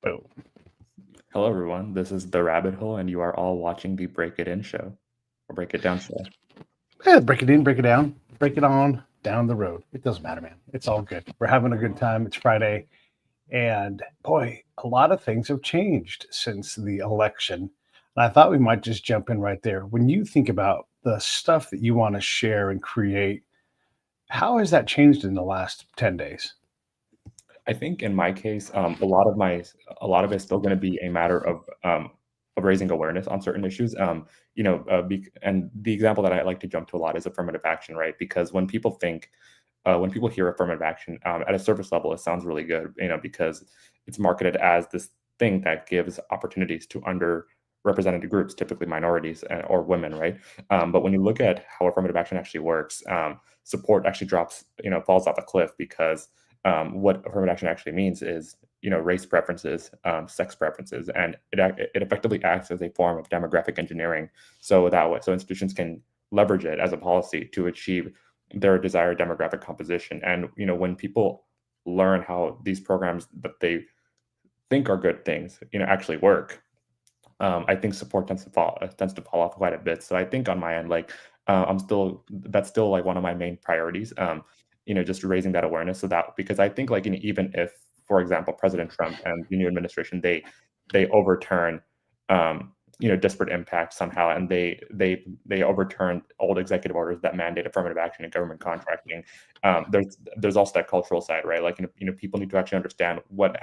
Boom. Hello, everyone. This is The Rabbit Hole, and you are all watching the Break It In show, or Break It Down show. Yeah, break it in, break it down, break it on down the road. It doesn't matter, man. It's all good. We're having a good time. It's Friday. And boy, a lot of things have changed since the election. And I thought we might just jump in right there. When you think about the stuff that you want to share and create, how has that changed in the last 10 days? I think in my case, a lot of it's still going to be a matter of raising awareness on certain issues. And the example that I like to jump to a lot is affirmative action, right? Because when people hear affirmative action at a surface level, it sounds really good, because it's marketed as this thing that gives opportunities to underrepresented groups, typically minorities or women, right? But when you look at how affirmative action actually works, support actually falls off a cliff because what affirmative action actually means is, race preferences, sex preferences, and it effectively acts as a form of demographic engineering. So institutions can leverage it as a policy to achieve their desired demographic composition. And when people learn how these programs that they think are good things, actually work, I think support tends to fall off quite a bit. So I think on my end, like that's still like one of my main priorities. Just raising that awareness so that because I think like even if, for example, President Trump and the new administration they overturn disparate impact somehow, and they overturn old executive orders that mandate affirmative action in government contracting. There's also that cultural side, right? Like people need to actually understand what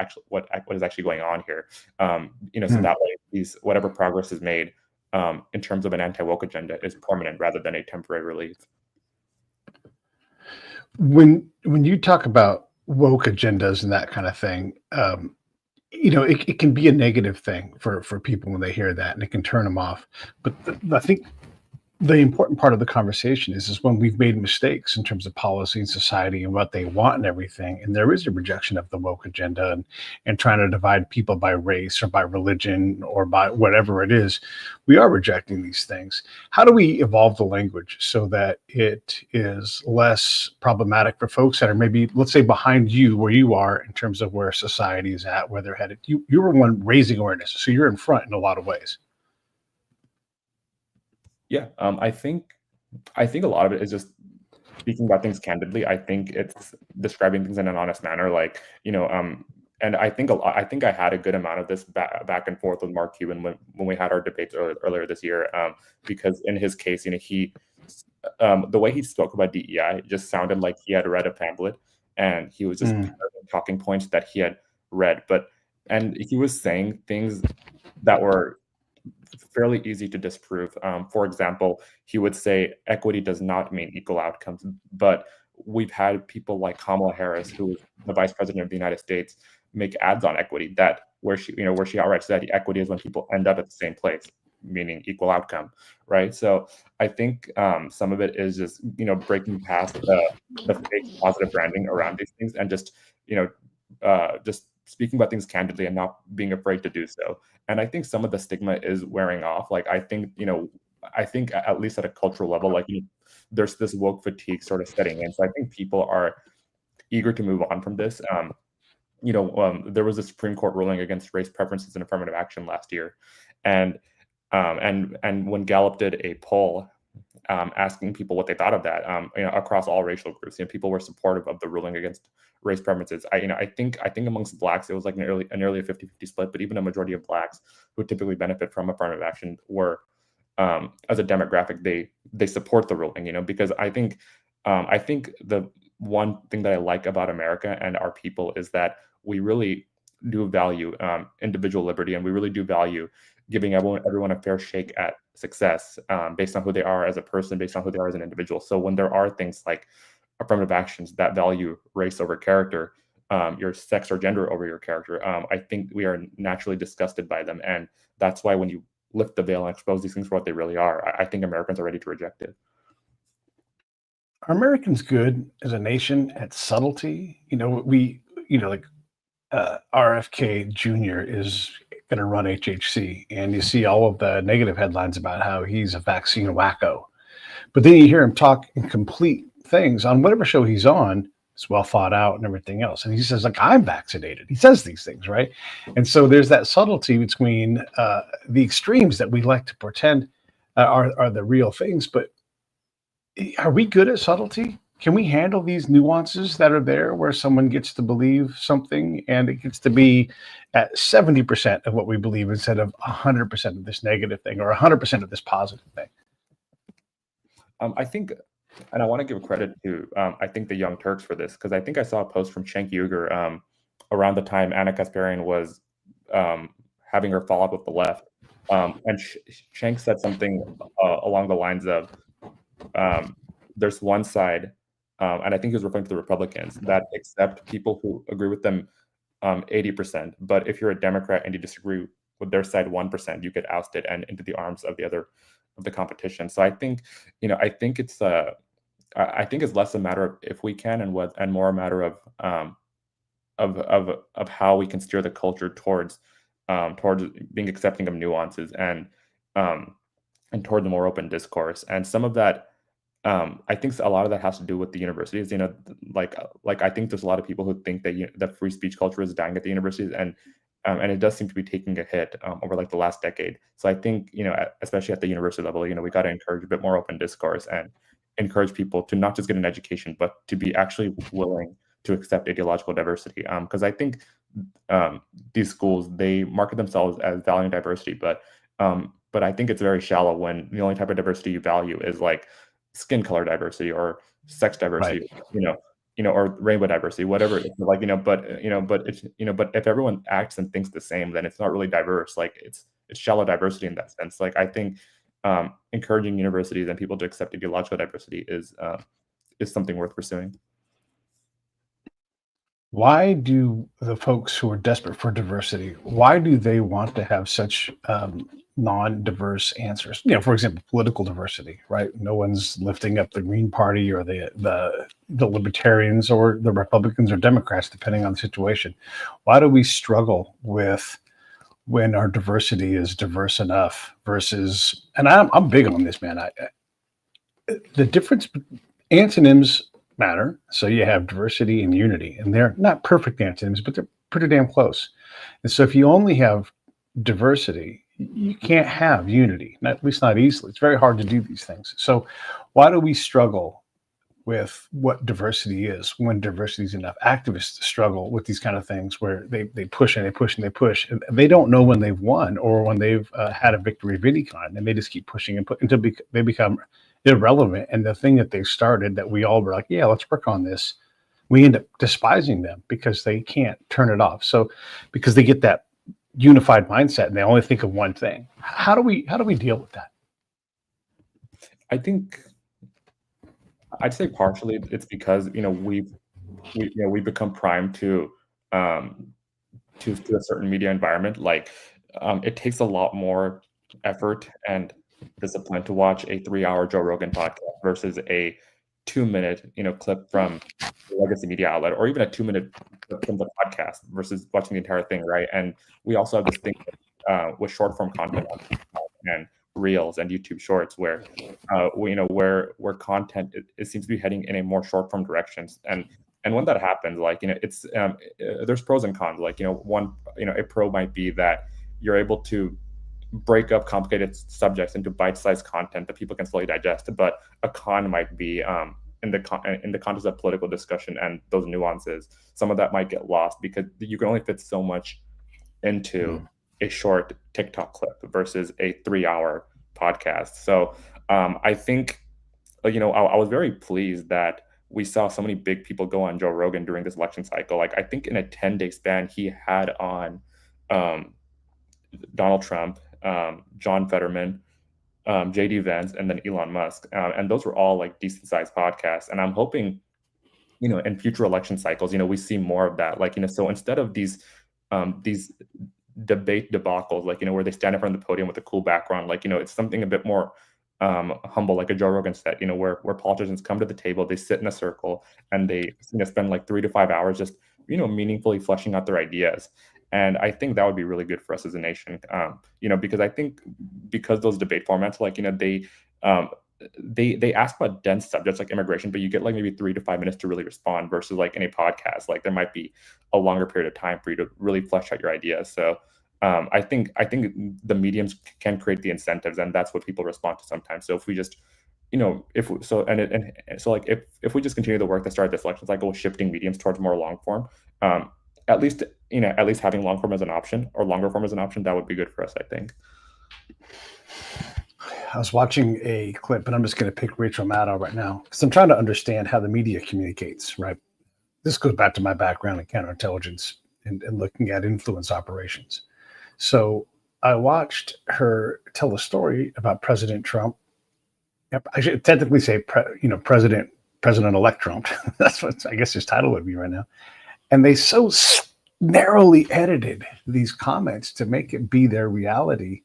is actually going on here. So that way these whatever progress is made in terms of an anti-woke agenda is permanent rather than a temporary relief. When you talk about woke agendas and that kind of thing, it can be a negative thing for people when they hear that, and it can turn them off. But I think the important part of the conversation is when we've made mistakes in terms of policy and society and what they want and everything, and there is a rejection of the woke agenda and trying to divide people by race or by religion or by whatever it is. We are rejecting these things. How do we evolve the language so that it is less problematic for folks that are maybe, let's say, behind you where you are in terms of where society is at, where they're headed? You're one raising awareness, so you're in front in a lot of ways. Yeah, I think a lot of it is just speaking about things candidly. I think it's describing things in an honest manner, like and I think I had a good amount of this back and forth with Mark Cuban when we had our debates earlier this year, because in his case, the way he spoke about DEI just sounded like he had read a pamphlet and he was just talking points that he had read, and he was saying things that were fairly easy to disprove. For example, he would say equity does not mean equal outcomes, but we've had people like Kamala Harris, who is the vice president of the United States, make ads on equity where she outright said equity is when people end up at the same place, meaning equal outcome, right? So I think some of it is just breaking past the fake positive branding around these things and just just speaking about things candidly and not being afraid to do so. And I think some of the stigma is wearing off. Like I think at least at a cultural level, like there's this woke fatigue sort of setting in. So I think people are eager to move on from this. There was a Supreme Court ruling against race preferences and affirmative action last year, and when Gallup did a poll asking people what they thought of that, across all racial groups, people were supportive of the ruling against race preferences. I think amongst Blacks it was like nearly a 50-50 split, but even a majority of Blacks who typically benefit from affirmative action were, as a demographic, they support the ruling. Because I think the one thing that I like about America and our people is that we really do value individual liberty, and we really do value giving everyone a fair shake at success, based on who they are as a person, based on who they are as an individual. So when there are things like affirmative actions that value race over character, your sex or gender over your character, I think we are naturally disgusted by them. And that's why when you lift the veil and expose these things for what they really are, I think Americans are ready to reject it. Are Americans good as a nation at subtlety? RFK Jr. is going to run HHC, and you see all of the negative headlines about how he's a vaccine wacko. But then you hear him talk in complete things on whatever show he's on It's well thought out and everything else. And he says, like, I'm vaccinated. He says these things, right? And so there's that subtlety between the extremes that we like to pretend are the real things. But are we good at subtlety? Can we handle these nuances that are there where someone gets to believe something and it gets to be at 70% of what we believe instead of 100% of this negative thing or 100% of this positive thing? I think, and I want to give credit to, I think the Young Turks for this, because I think I saw a post from Cenk Uygur around the time Anna Kasparian was having her fall out with the left. And Cenk said something along the lines of, there's one side, and I think he was referring to the Republicans, that accept people who agree with them 80%. But if you're a Democrat and you disagree with their side 1%, you get ousted and into the arms of the other of the competition. So I think, I think it's less a matter of if we can and more a matter of how we can steer the culture towards being accepting of nuances and toward the more open discourse. And some of that, I think a lot of that has to do with the universities. Like I think there's a lot of people who think that that free speech culture is dying at the universities, and it does seem to be taking a hit over like the last decade. So I think especially at the university level, we got to encourage a bit more open discourse and encourage people to not just get an education, but to be actually willing to accept ideological diversity. Because I think these schools, they market themselves as valuing diversity, but I think it's very shallow when the only type of diversity you value is like skin color diversity or sex diversity, Right. Or rainbow diversity, whatever it's like, but it's, but if everyone acts and thinks the same, then it's not really diverse. Like it's shallow diversity in that sense. Like I think encouraging universities and people to accept ideological diversity is something worth pursuing. Why do the folks who are desperate for diversity, why do they want to have such non-diverse answers? For example, political diversity, right? No one's lifting up the Green Party or the Libertarians or the Republicans or Democrats, depending on the situation. Why do we struggle with when our diversity is diverse enough versus? And I'm big on this, man. The difference, antonyms matter. So you have diversity and unity, and they're not perfect antonyms, but they're pretty damn close. And so if you only have diversity, you can't have unity, at least not easily. It's very hard to do these things. So why do we struggle with what diversity is when diversity is enough? Activists struggle with these kind of things where they push and they push and they push, and they don't know when they've won or when they've had a victory of any kind, and they just keep pushing and until they become irrelevant. And the thing that they started that we all were like, yeah, let's work on this, we end up despising them because they can't turn it off. So because they get that unified mindset and they only think of one thing. How do we deal with that? I think I'd say partially it's because we've become primed to a certain media environment. Like it takes a lot more effort and discipline to watch a 3-hour Joe Rogan podcast versus a 2-minute clip from the legacy media outlet, or even a 2-minute clip from the podcast versus watching the entire thing, right? And we also have this thing with short form content and reels and YouTube shorts where where content it seems to be heading in a more short form directions. And when that happens, like it's there's pros and cons. Like one a pro might be that you're able to break up complicated subjects into bite-sized content that people can slowly digest. But a con might be in the context of political discussion and those nuances, some of that might get lost because you can only fit so much into a short TikTok clip versus a 3-hour podcast. So I think I was very pleased that we saw so many big people go on Joe Rogan during this election cycle. Like I think in a 10-day span, he had on Donald Trump, John Fetterman, JD Vance, and then Elon Musk. And those were all like decent sized podcasts. And I'm hoping, in future election cycles, we see more of that. Like, so instead of these debate debacles, like, where they stand in front of the podium with a cool background, like, it's something a bit more humble, like a Joe Rogan set, where politicians come to the table, they sit in a circle, and they spend like 3 to 5 hours just meaningfully fleshing out their ideas. And I think that would be really good for us as a nation, because I think because those debate formats, like they ask about dense subjects like immigration, but you get like maybe 3 to 5 minutes to really respond versus like in a podcast, like there might be a longer period of time for you to really flesh out your ideas. So I think the mediums can create the incentives, and that's what people respond to sometimes. So if we just if so and so like if we just continue the work that started this election cycle, shifting mediums towards more long form, um, at least having long form as an option or longer form as an option, that would be good for us, I think. I was watching a clip, and I'm just going to pick Rachel Maddow right now because I'm trying to understand how the media communicates, right? This goes back to my background in counterintelligence and looking at influence operations. So I watched her tell a story about President Trump. I should technically say, President-elect Trump. That's what I guess his title would be right now. And they so narrowly edited these comments to make it be their reality.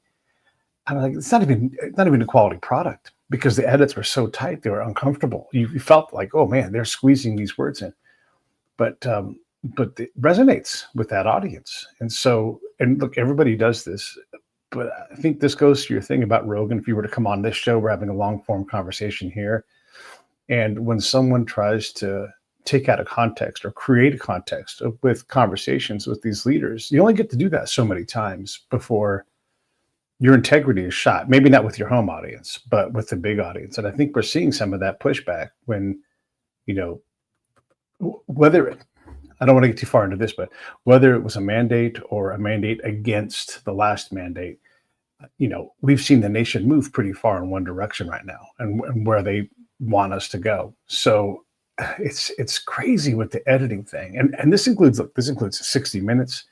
I'm like, it's not even a quality product because the edits were so tight, they were uncomfortable. You felt like, oh man, they're squeezing these words in. But it resonates with that audience. And look, everybody does this. But I think this goes to your thing about Rogan. If you were to come on this show, we're having a long form conversation here. And when someone tries to take out a context or create a context with conversations with these leaders, you only get to do that so many times before your integrity is shot. Maybe not with your home audience, but with the big audience. And I think we're seeing some of that pushback when, whether I don't want to get too far into this, but whether it was a mandate or a mandate against the last mandate, we've seen the nation move pretty far in one direction right now and where they want us to go. So it's crazy with the editing thing. And this includes 60 Minutes.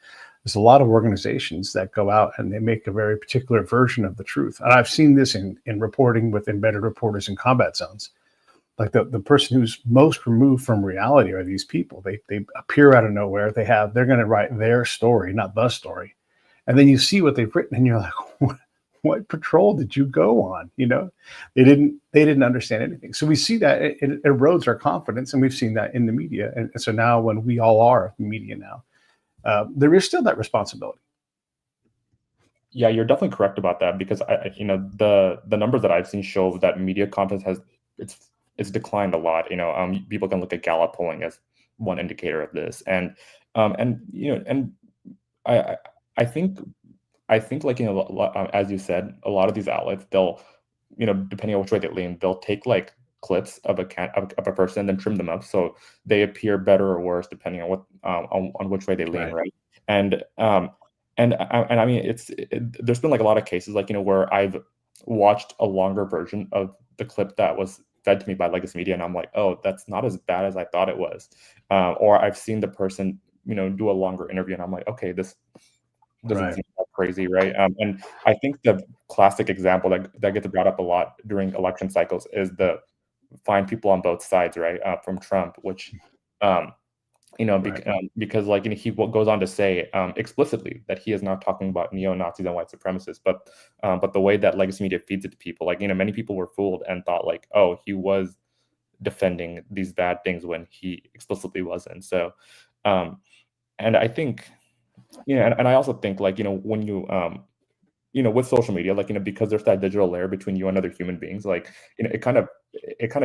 There's a lot of organizations that go out and they make a very particular version of the truth. And I've seen this in reporting with embedded reporters in combat zones. Like the person who's most removed from reality are these people. They appear out of nowhere. They're going to write their story, not the story. And then you see what they've written and you're like, what patrol did you go on? They didn't understand anything. So we see that it erodes our confidence, and we've seen that in the media. And so now when we all are media now, there is still that responsibility. Yeah, you're definitely correct about that because the numbers that I've seen show that media content it's declined a lot. People can look at Gallup polling as one indicator of this, and I think like as you said, a lot of these outlets, they'll depending on which way they lean, they'll take like clips of a person and then trim them up so they appear better or worse depending on what on which way they lean, right? And I mean there's been like a lot of cases like where I've watched a longer version of the clip that was fed to me by legacy media, and I'm like, oh, that's not as bad as I thought it was. Or I've seen the person do a longer interview, and I'm like, okay, this doesn't seem that crazy, right? And I think the classic example that gets brought up a lot during election cycles is the find people on both sides, right? From Trump, which because like he goes on to say explicitly that he is not talking about neo-Nazis and white supremacists, but the way that legacy media feeds it to people, like many people were fooled and thought like, oh, he was defending these bad things when he explicitly wasn't. So and I think and I also think like when you with social media, like because there's that digital layer between you and other human beings, like it kind of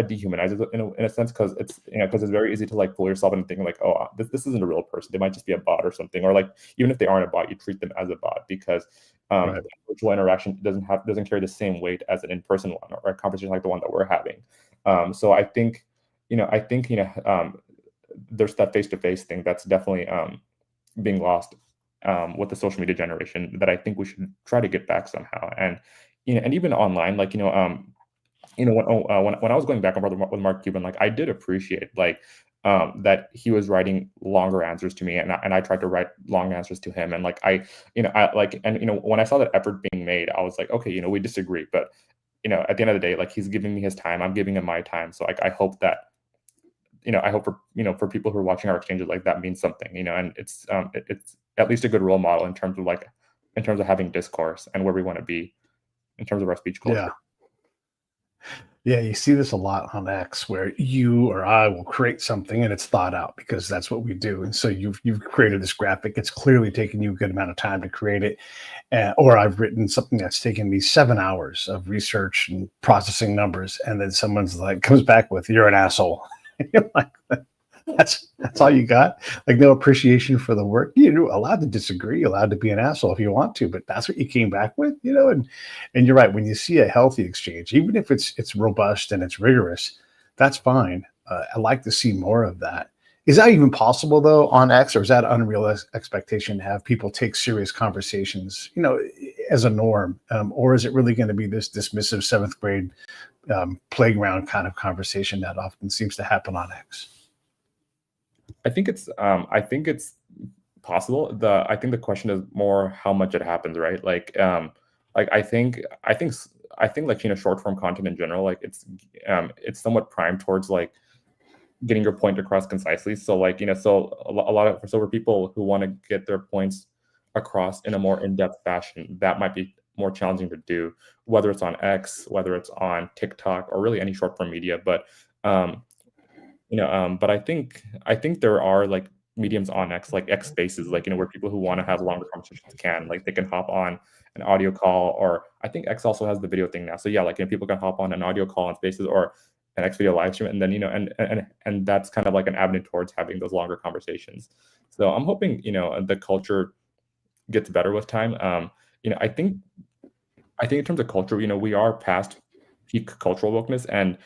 dehumanizes it in a sense, because it's because it's very easy to like fool yourself and think like, oh, this isn't a real person, they might just be a bot or something, or like even if they aren't a bot, you treat them as a bot because virtual interaction doesn't carry the same weight as an in-person one or a conversation like the one that we're having. So I think there's that face-to-face thing that's definitely being lost with the social media generation that I think we should try to get back somehow. And and even online, like when I was going back and forth with Mark Cuban, like I did appreciate like that he was writing longer answers to me, and I tried to write long answers to him, and like I like, and when I saw that effort being made, I was like, okay, we disagree, but at the end of the day, like he's giving me his time, I'm giving him my time, so like I hope that I hope for people who are watching our exchanges, like that means something, and it's at least a good role model in terms of having discourse and where we want to be in terms of our speech culture. Yeah. Yeah, you see this a lot on X where you or I will create something and it's thought out because that's what we do. And so you've created this graphic. It's clearly taken you a good amount of time to create it. Or I've written something that's taken me 7 hours of research and processing numbers, and then someone's like comes back with "You're an asshole." And you're like, that's all you got? Like no appreciation for the work? You're allowed to disagree, allowed to be an asshole if you want to, but that's what you came back with, you know? And you're right. When you see a healthy exchange, even if it's robust and it's rigorous, that's fine. I like to see more of that. Is that even possible though on X, or is that unrealistic expectation to have people take serious conversations, you know, as a norm? Or is it really going to be this dismissive seventh grade playground kind of conversation that often seems to happen on X? I think it's possible. I think the question is more how much it happens, right? Like I think like short form content in general, like it's somewhat primed towards like getting your point across concisely. So like so a lot of so for people who want to get their points across in a more in-depth fashion, that might be more challenging to do, whether it's on X, whether it's on TikTok, or really any short form media. But um, but I think there are like mediums on X, like X Spaces, like where people who want to have longer conversations can, like they can hop on an audio call, or I think X also has the video thing now. So yeah, like people can hop on an audio call on Spaces or an X video live stream, and then and that's kind of like an avenue towards having those longer conversations. So I'm hoping the culture gets better with time. I think in terms of culture, we are past peak cultural wokeness, and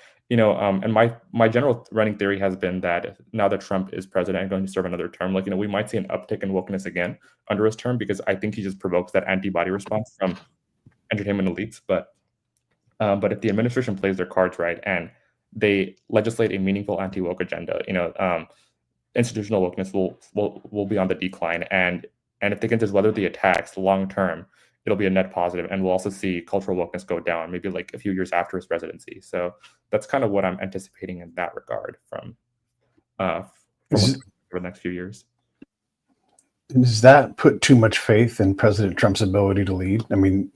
my general running theory has been that now that Trump is president and going to serve another term, like we might see an uptick in wokeness again under his term, because I think he just provokes that antibody response from entertainment elites. But if the administration plays their cards right and they legislate a meaningful anti-woke agenda, institutional wokeness will be on the decline, and if they can just weather the attacks long term, it'll be a net positive, and we'll also see cultural wokeness go down maybe like a few years after his presidency. So that's kind of what I'm anticipating in that regard from Is, for the next few years. does that put too much faith in President Trump's ability to lead? I mean,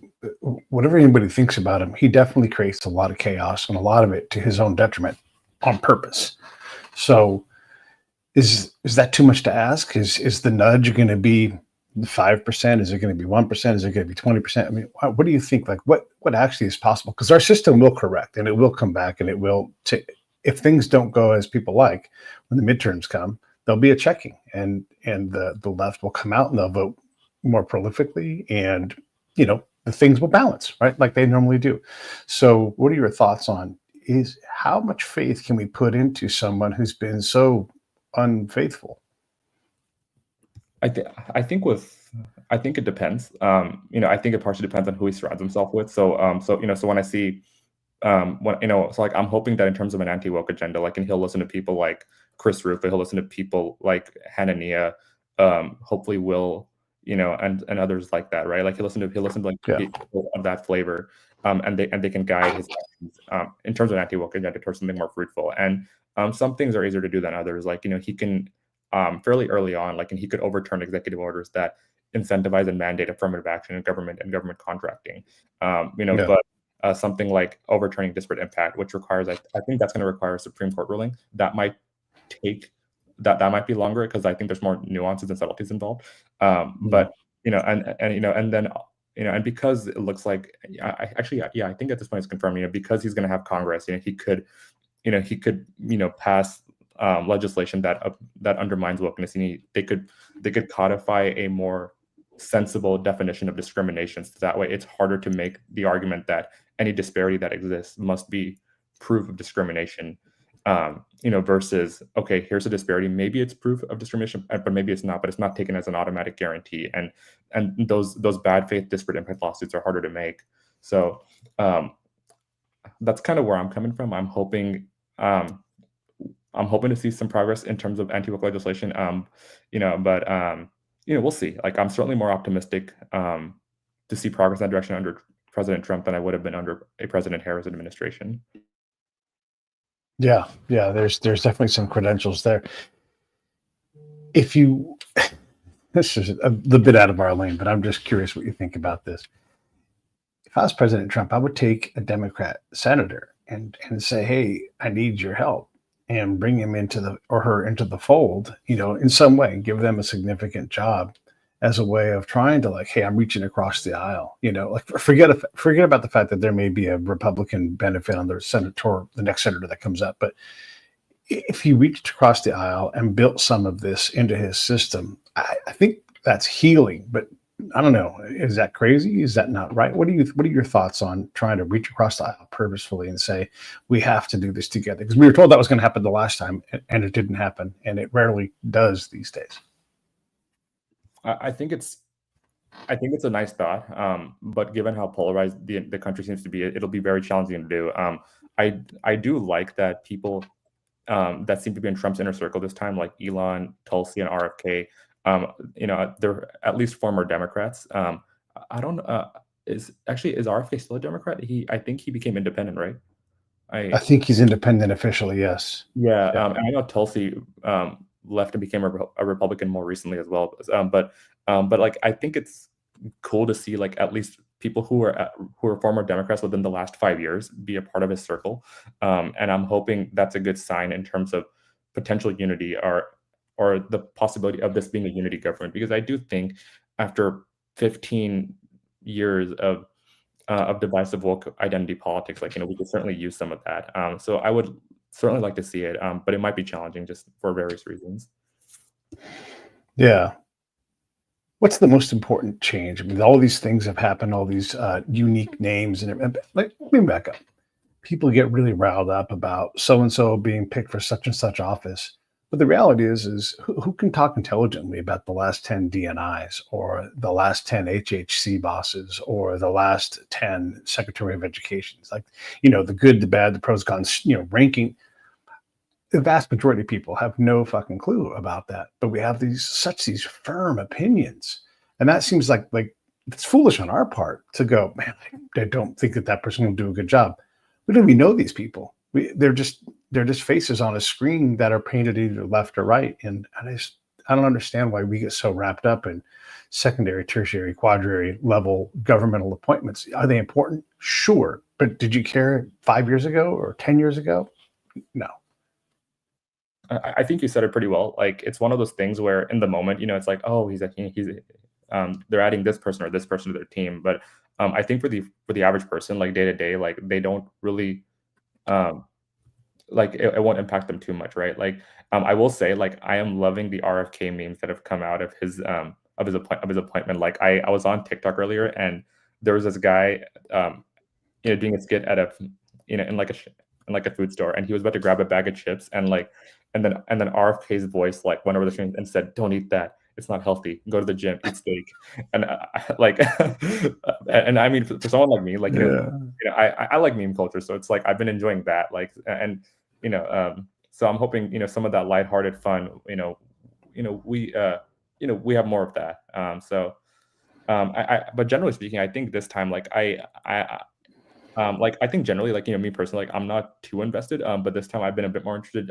whatever anybody thinks about him, he definitely creates a lot of chaos, and a lot of it to his own detriment on purpose. So is that too much to ask? Is the nudge going to be 5%? Is it going to be 1%? Is it going to be 20%? I mean, what do you think? Like, what actually is possible? Because our system will correct, and it will come back, and it will. If things don't go as people like, when the midterms come, there'll be a checking, and the left will come out and they'll vote more prolifically, and the things will balance, right, like they normally do. So, what are your thoughts on is how much faith can we put into someone who's been so unfaithful? I think it depends. I think it partially depends on who he surrounds himself with. So when I see when so like I'm hoping that in terms of an anti-woke agenda, like, and he'll listen to people like Chris Rufo, he'll listen to people like Hanania, hopefully Will, and others like that, right? Like he'll listen to like people of that flavor, and they can guide his actions, in terms of an anti-woke agenda towards something more fruitful. And some things are easier to do than others. Like he can fairly early on, like, and he could overturn executive orders that incentivize and mandate affirmative action in government and government contracting. But something like overturning disparate impact, which requires, I think that's going to require a Supreme Court ruling. That might take that might be longer, because I think there's more nuances and subtleties involved. But and then and because it looks like, I think at this point it's confirmed. Because he's going to have Congress, he could pass legislation that undermines wokeness, and they could codify a more sensible definition of discrimination. So that way, it's harder to make the argument that any disparity that exists must be proof of discrimination. Versus, okay, here's a disparity. Maybe it's proof of discrimination, but maybe it's not. But it's not taken as an automatic guarantee. And those bad faith disparate impact lawsuits are harder to make. So that's kind of where I'm coming from. I'm hoping to see some progress in terms of anti-woke legislation. But we'll see. Like, I'm certainly more optimistic to see progress in that direction under President Trump than I would have been under a President Harris administration. Yeah, there's definitely some credentials there. If you, this is a bit out of our lane, but I'm just curious what you think about this. If I was President Trump, I would take a Democrat senator and say, hey, I need your help, and bring him into the or her into the fold, in some way, give them a significant job as a way of trying to, like, hey, I'm reaching across the aisle, like forget about the fact that there may be a Republican benefit on the next senator that comes up, but if he reached across the aisle and built some of this into his system, I think that's healing. But I don't know. Is that crazy? Is that not right? What are your thoughts on trying to reach across the aisle purposefully and say we have to do this together? Because we were told that was going to happen the last time, and it didn't happen, and it rarely does these days. I think it's a nice thought, but given how polarized the country seems to be, it'll be very challenging to do. I do like that people that seem to be in Trump's inner circle this time, like Elon, Tulsi, and RFK. They're at least former Democrats. I don't is RFK still a Democrat? I think he became independent, right? I think he's independent officially. Yes. Yeah, Yeah. and I know Tulsi left and became a Republican more recently as well. But like I think it's cool to see like at least people who are former Democrats within the last 5 years be a part of his circle, and I'm hoping that's a good sign in terms of potential unity or the possibility of this being a unity government, because I do think after 15 years of divisive woke identity politics, like we could certainly use some of that. So I would certainly like to see it, but it might be challenging just for various reasons. Yeah. What's the most important change? I mean, all these things have happened, all these unique names, and like, let me back up. People get really riled up about so and so being picked for such and such office, but the reality is who can talk intelligently about the last 10 DNIs or the last 10 HHC bosses or the last 10 Secretary of Educations? Like, the good, the bad, the pros, cons, ranking. The vast majority of people have no fucking clue about that, but we have these firm opinions, and that seems like it's foolish on our part to go, man, I don't think that person will do a good job. We don't even know these people. They're just faces on a screen that are painted either left or right, and I don't understand why we get so wrapped up in secondary, tertiary, quaternary level governmental appointments. Are they important? Sure, but did you care 5 years ago or 10 years ago? No. I think you said it pretty well. Like it's one of those things where in the moment, it's like, oh, they're adding this person or this person to their team. But I think for the average person, like day to day, like they don't really like it won't impact them too much, right? Like I will say, like I am loving the RFK memes that have come out of his appointment. Like I was on TikTok earlier, and there was this guy doing a skit at in like a food store, and he was about to grab a bag of chips, and then RFK's voice like went over the screen and said, "Don't eat that. It's not healthy. Go to the gym, eat steak." And and I mean, for someone like me, like I like meme culture, so it's like I've been enjoying that, like, and so I'm hoping some of that lighthearted fun, we have more of that. But generally speaking, I think this time, like I think generally, like me personally, like I'm not too invested, but this time I've been a bit more interested,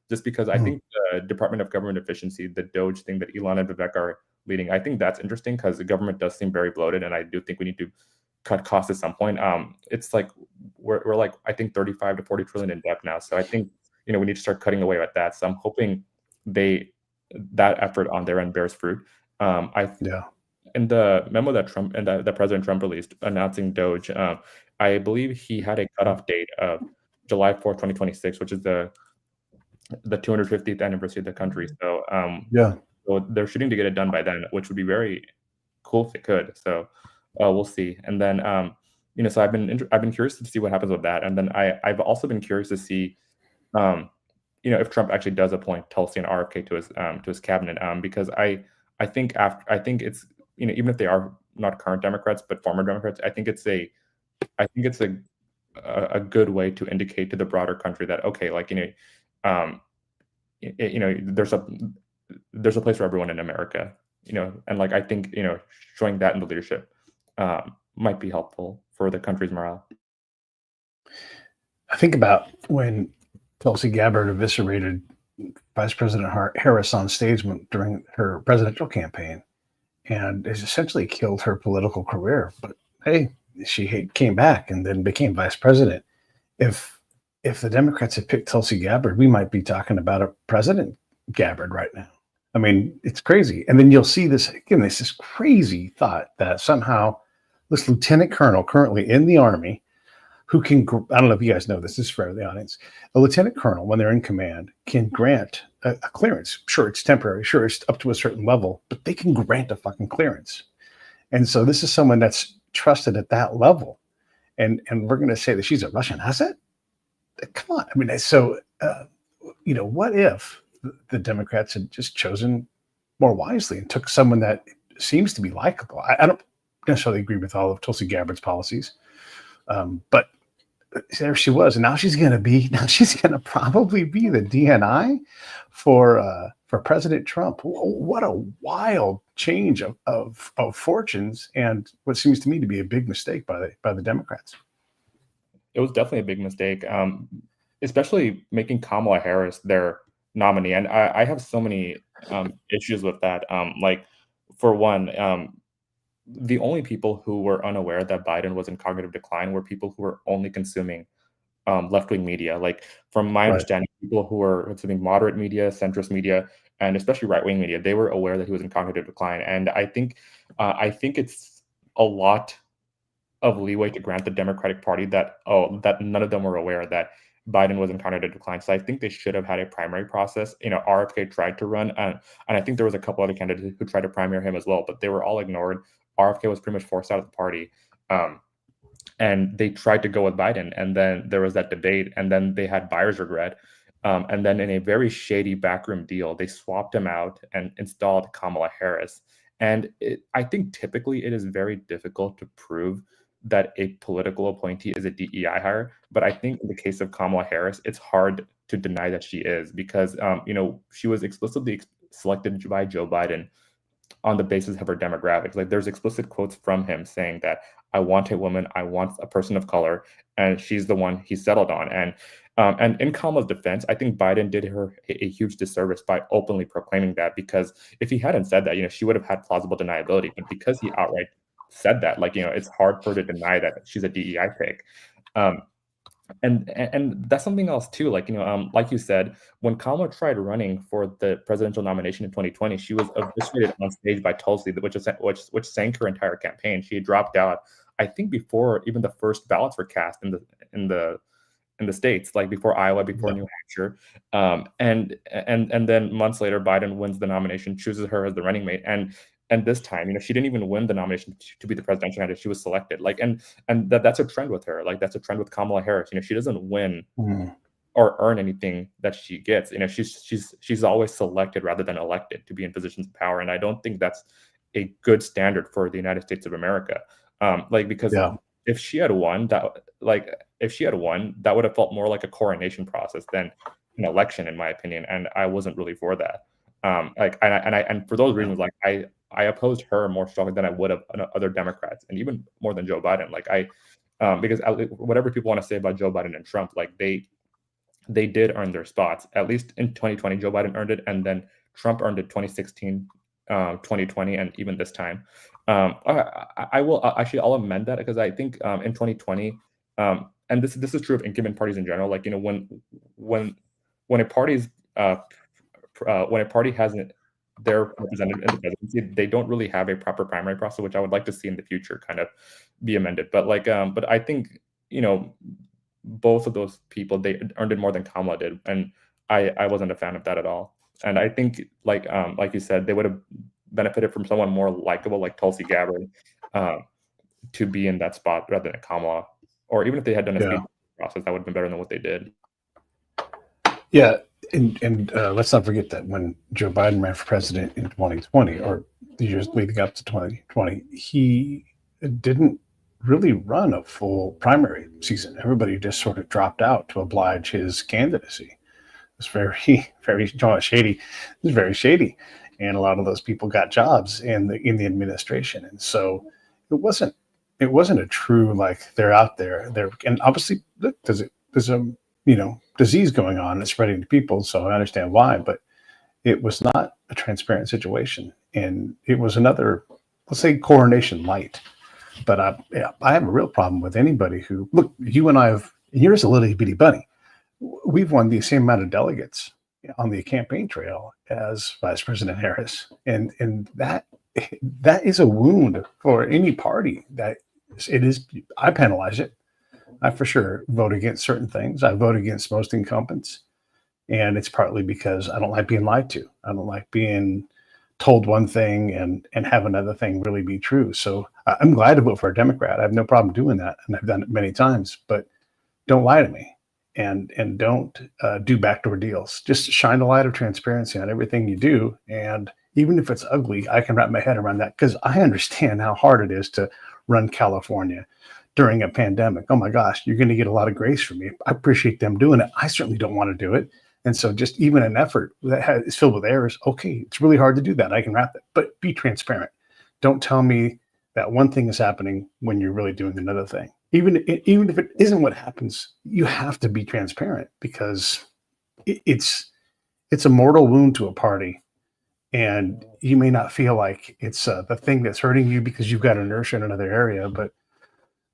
just because I think the Department of Government Efficiency, the DOGE thing that Elon and Vivek are leading, I think that's interesting because the government does seem very bloated, and I do think we need to cut costs at some point. It's like we're like I think 35 to 40 trillion in debt now, so I think we need to start cutting away at that. So I'm hoping that effort on their end bears fruit. In the memo that Trump and that President Trump released announcing DOGE, I believe he had a cutoff date of July 4th, 2026, which is the 250th anniversary of the country. So so they're shooting to get it done by then, which would be very cool if it could. So we'll see. And then so I've been curious to see what happens with that. And then I've also been curious to see if Trump actually does appoint Tulsi and RFK to his cabinet, because I think it's even if they are not current Democrats but former Democrats, I think it's a good way to indicate to the broader country that okay, like there's a place for everyone in America, and like I think showing that in the leadership might be helpful for the country's morale. I think about when Tulsi Gabbard eviscerated Vice President Harris on stage during her presidential campaign, and has essentially killed her political career. But hey, she came back and then became vice president. If if the Democrats had picked Tulsi Gabbard, we might be talking about a President Gabbard right now. I mean, it's crazy. And then you'll see this again, this crazy thought that somehow this lieutenant colonel currently in the Army who can, I don't know if you guys know this is for the audience, a lieutenant colonel, when they're in command, can grant a clearance. Sure, it's temporary. Sure, it's up to a certain level, but they can grant a fucking clearance. And so this is someone that's trusted at that level. And we're going to say that she's a Russian asset? Come on. I mean, so, what if the Democrats had just chosen more wisely and took someone that seems to be likable? I don't necessarily agree with all of Tulsi Gabbard's policies, but there she was, and now she's going to probably be the DNI for President Trump. What a wild change of fortunes, and what seems to me to be a big mistake by the Democrats. It was definitely a big mistake, especially making Kamala Harris their nominee. And I have so many issues with that. Like, for one, the only people who were unaware that Biden was in cognitive decline were people who were only consuming left-wing media. Like, from my understanding, people who were consuming moderate media, centrist media, and especially right-wing media, they were aware that he was in cognitive decline. And I think it's a lot of leeway to grant the Democratic Party that none of them were aware that Biden was in cognitive decline. So I think they should have had a primary process. RFK tried to run, and I think there was a couple other candidates who tried to primary him as well, but they were all ignored. RFK was pretty much forced out of the party. And they tried to go with Biden, and then there was that debate, and then they had buyer's regret. And then in a very shady backroom deal, they swapped him out and installed Kamala Harris. And I think typically it is very difficult to prove that a political appointee is a DEI hire. But I think in the case of Kamala Harris, it's hard to deny that she is, because she was explicitly selected by Joe Biden on the basis of her demographics. Like, there's explicit quotes from him saying that I want a woman, I want a person of color, and she's the one he settled on. And in Kamala's defense, I think Biden did her a huge disservice by openly proclaiming that, because if he hadn't said that, she would have had plausible deniability. But because he outright said that, it's hard for her to deny that she's a DEI pick. And that's something else too. Like you said, when Kamala tried running for the presidential nomination in 2020, she was eviscerated on stage by Tulsi, which sank her entire campaign. She dropped out, I think, before even the first ballots were cast in the states, like before Iowa, before New Hampshire, and then months later, Biden wins the nomination, chooses her as the running mate, and this time, she didn't even win the nomination to be the presidential candidate. She was selected. And that's a trend with her. Like, that's a trend with Kamala Harris. She doesn't win or earn anything that she gets. She's always selected rather than elected to be in positions of power. And I don't think that's a good standard for the United States of America. Because if she had won, that would have felt more like a coronation process than an election, in my opinion. And I wasn't really for that. And for those reasons, I opposed her more strongly than I would have other Democrats, and even more than Joe Biden. Because whatever people want to say about Joe Biden and Trump, they did earn their spots. At least in 2020, Joe Biden earned it, and then Trump earned it 2016, 2020, and even this time. I'll amend that, because I think in 2020, and this is true of incumbent parties in general. When a party's when a party hasn't their representative in the presidency, they don't really have a proper primary process, which I would like to see in the future kind of be amended. But but I think both of those people, they earned it more than Kamala did, and I wasn't a fan of that at all. And I think like you said, they would have benefited from someone more likable like Tulsi Gabbard to be in that spot rather than Kamala. Or even if they had done a speed process, that would have been better than what they did. Yeah. And let's not forget that when Joe Biden ran for president in 2020, or the years leading up to 2020, he didn't really run a full primary season. Everybody just sort of dropped out to oblige his candidacy. It's very, very shady. It was very shady. And a lot of those people got jobs in the administration. And so it wasn't a true, they're out there. And obviously, look, there's a disease going on and spreading to people. So I understand why, but it was not a transparent situation. And it was another, let's say, coronation light. But I have a real problem with anybody who, look, you and I have, and you're just a little bitty bunny. we've won the same amount of delegates on the campaign trail as Vice President Harris, and that is a wound for any party. That it is. I penalize it. I for sure vote against certain things. I vote against most incumbents, and it's partly because I don't like being lied to. I don't like being told one thing and have another thing really be true. So I'm glad to vote for a Democrat. I have no problem doing that, and I've done it many times. But don't lie to me, and don't do backdoor deals. Just shine the light of transparency on everything you do, and even if it's ugly, I can wrap my head around that because I understand how hard it is to run California during a pandemic. Oh my gosh, you're going to get a lot of grace from me. I appreciate them doing it. I certainly don't want to do it. And so just even an effort that is filled with errors, okay, it's really hard to do that. I can wrap it, but be transparent. Don't tell me that one thing is happening when you're really doing another thing. Even if it isn't what happens, you have to be transparent because it's a mortal wound to a party. And you may not feel like it's the thing that's hurting you because you've got inertia in another area, but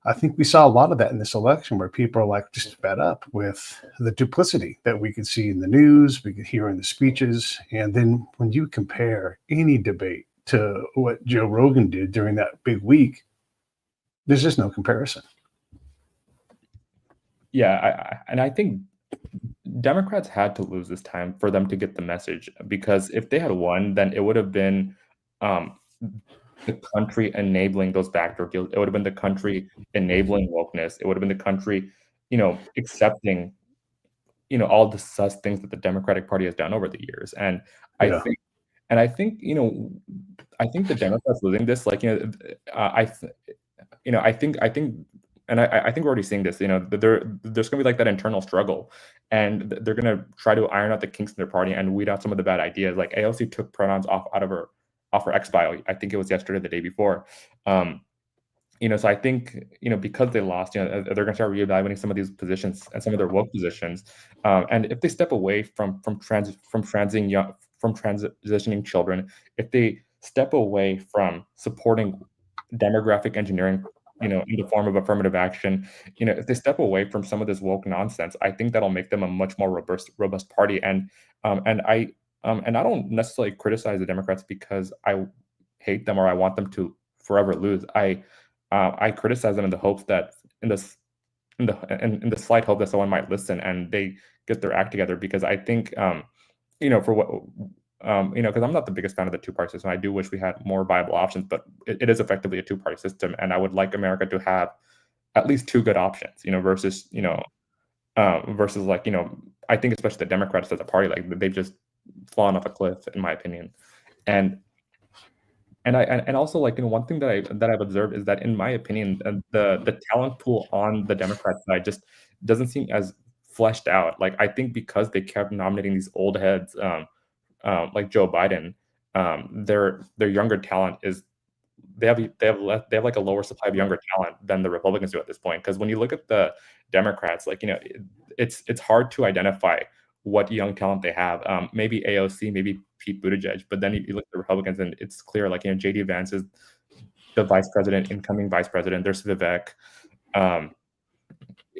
I think we saw a lot of that in this election where people are like just fed up with the duplicity that we could see in the news, we could hear in the speeches. And then when you compare any debate to what Joe Rogan did during that big week, there's just no comparison. Yeah, and I think Democrats had to lose this time for them to get the message because if they had won, then it would have been the country enabling those backdoor deals. It would have been the country enabling wokeness. It would have been the country, accepting, all the sus things that the Democratic Party has done over the years. And I think, I think the Democrats losing this, I think, and I think we're already seeing this. There's going to be like that internal struggle, and they're going to try to iron out the kinks in their party and weed out some of the bad ideas. Like AOC took pronouns off her X bio. I think it was yesterday, or the day before. So I think because they lost, they're going to start reevaluating some of these positions and some of their woke positions. And if they step away from transitioning children, if they step away from supporting demographic engineering, in the form of affirmative action, if they step away from some of this woke nonsense, I think that'll make them a much more robust party. And I don't necessarily criticize the Democrats because I hate them or I want them to forever lose. I criticize them in the hopes that in the slight hope that someone might listen and they get their act together. Because I think for what because I'm not the biggest fan of the two-party system. I do wish we had more viable options, but it is effectively a two-party system, and I would like America to have at least two good options. Versus I think especially the Democrats as a party, like they've just fallen off a cliff, in my opinion. And also one thing that I've observed is that, in my opinion, the talent pool on the Democrat side just doesn't seem as fleshed out. Like I think because they kept nominating these old heads, like Joe Biden, their younger talent is they have like a lower supply of younger talent than the Republicans do at this point. Because when you look at the Democrats, it's hard to identify what young talent they have. Maybe AOC, maybe Pete Buttigieg, but then you look at the Republicans and it's clear, JD Vance is the incoming vice president. There's Vivek,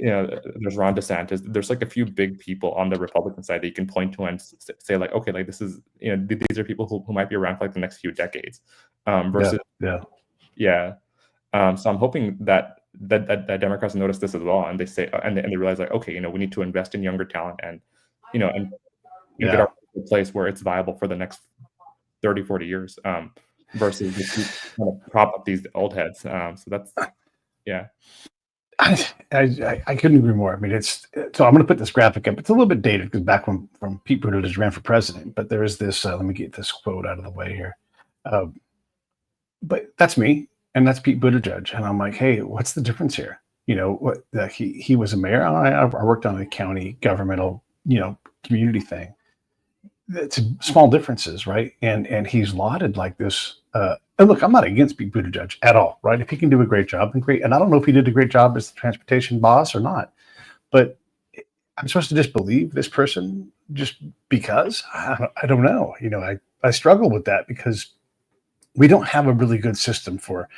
there's Ron DeSantis. There's a few big people on the Republican side that you can point to and say okay, this is, these are people who might be around for the next few decades. Versus, So I'm hoping that Democrats notice this as well, and they say, and they realize okay, we need to invest in younger talent and get our place where it's viable for the next 30, 40 years, versus just kind of prop up these old heads. So that's, yeah. I couldn't agree more. I mean, so I'm going to put this graphic up. It's a little bit dated because back when Pete Buttigieg ran for president, but there is this, let me get this quote out of the way here. But that's me and that's Pete Buttigieg. And I'm like, hey, what's the difference here? He was a mayor. I worked on a county governmental, community thing. It's small differences, right? And he's lauded like this. And look, I'm not against Pete Buttigieg at all, right? If he can do a great job, then great. And I don't know if he did a great job as the transportation boss or not, but I'm supposed to just believe this person just because? I don't know. I struggle with that because we don't have a really good system for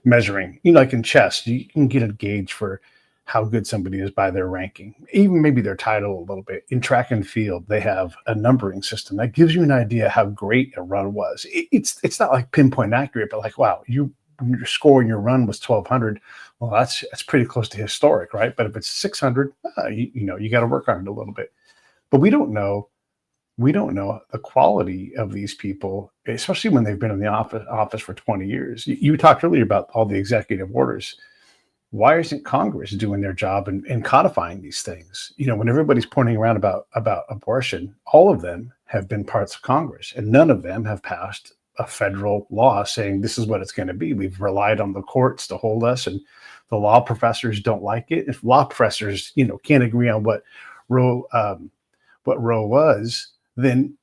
measuring. Like in chess, you can get a gauge for how good somebody is by their ranking, even maybe their title a little bit. In track and field, they have a numbering system that gives you an idea how great a run was. It's not like pinpoint accurate, but like, wow, your score in your run was 1,200. Well, that's pretty close to historic, right? But if it's 600, you got to work on it a little bit. But we don't know the quality of these people, especially when they've been in the office for 20 years. You talked earlier about all the executive orders. Why isn't Congress doing their job and codifying these things? When everybody's pointing around about abortion, all of them have been parts of Congress, and none of them have passed a federal law saying this is what it's going to be. We've relied on the courts to hold us, and the law professors don't like it. If law professors, can't agree on what Roe was, then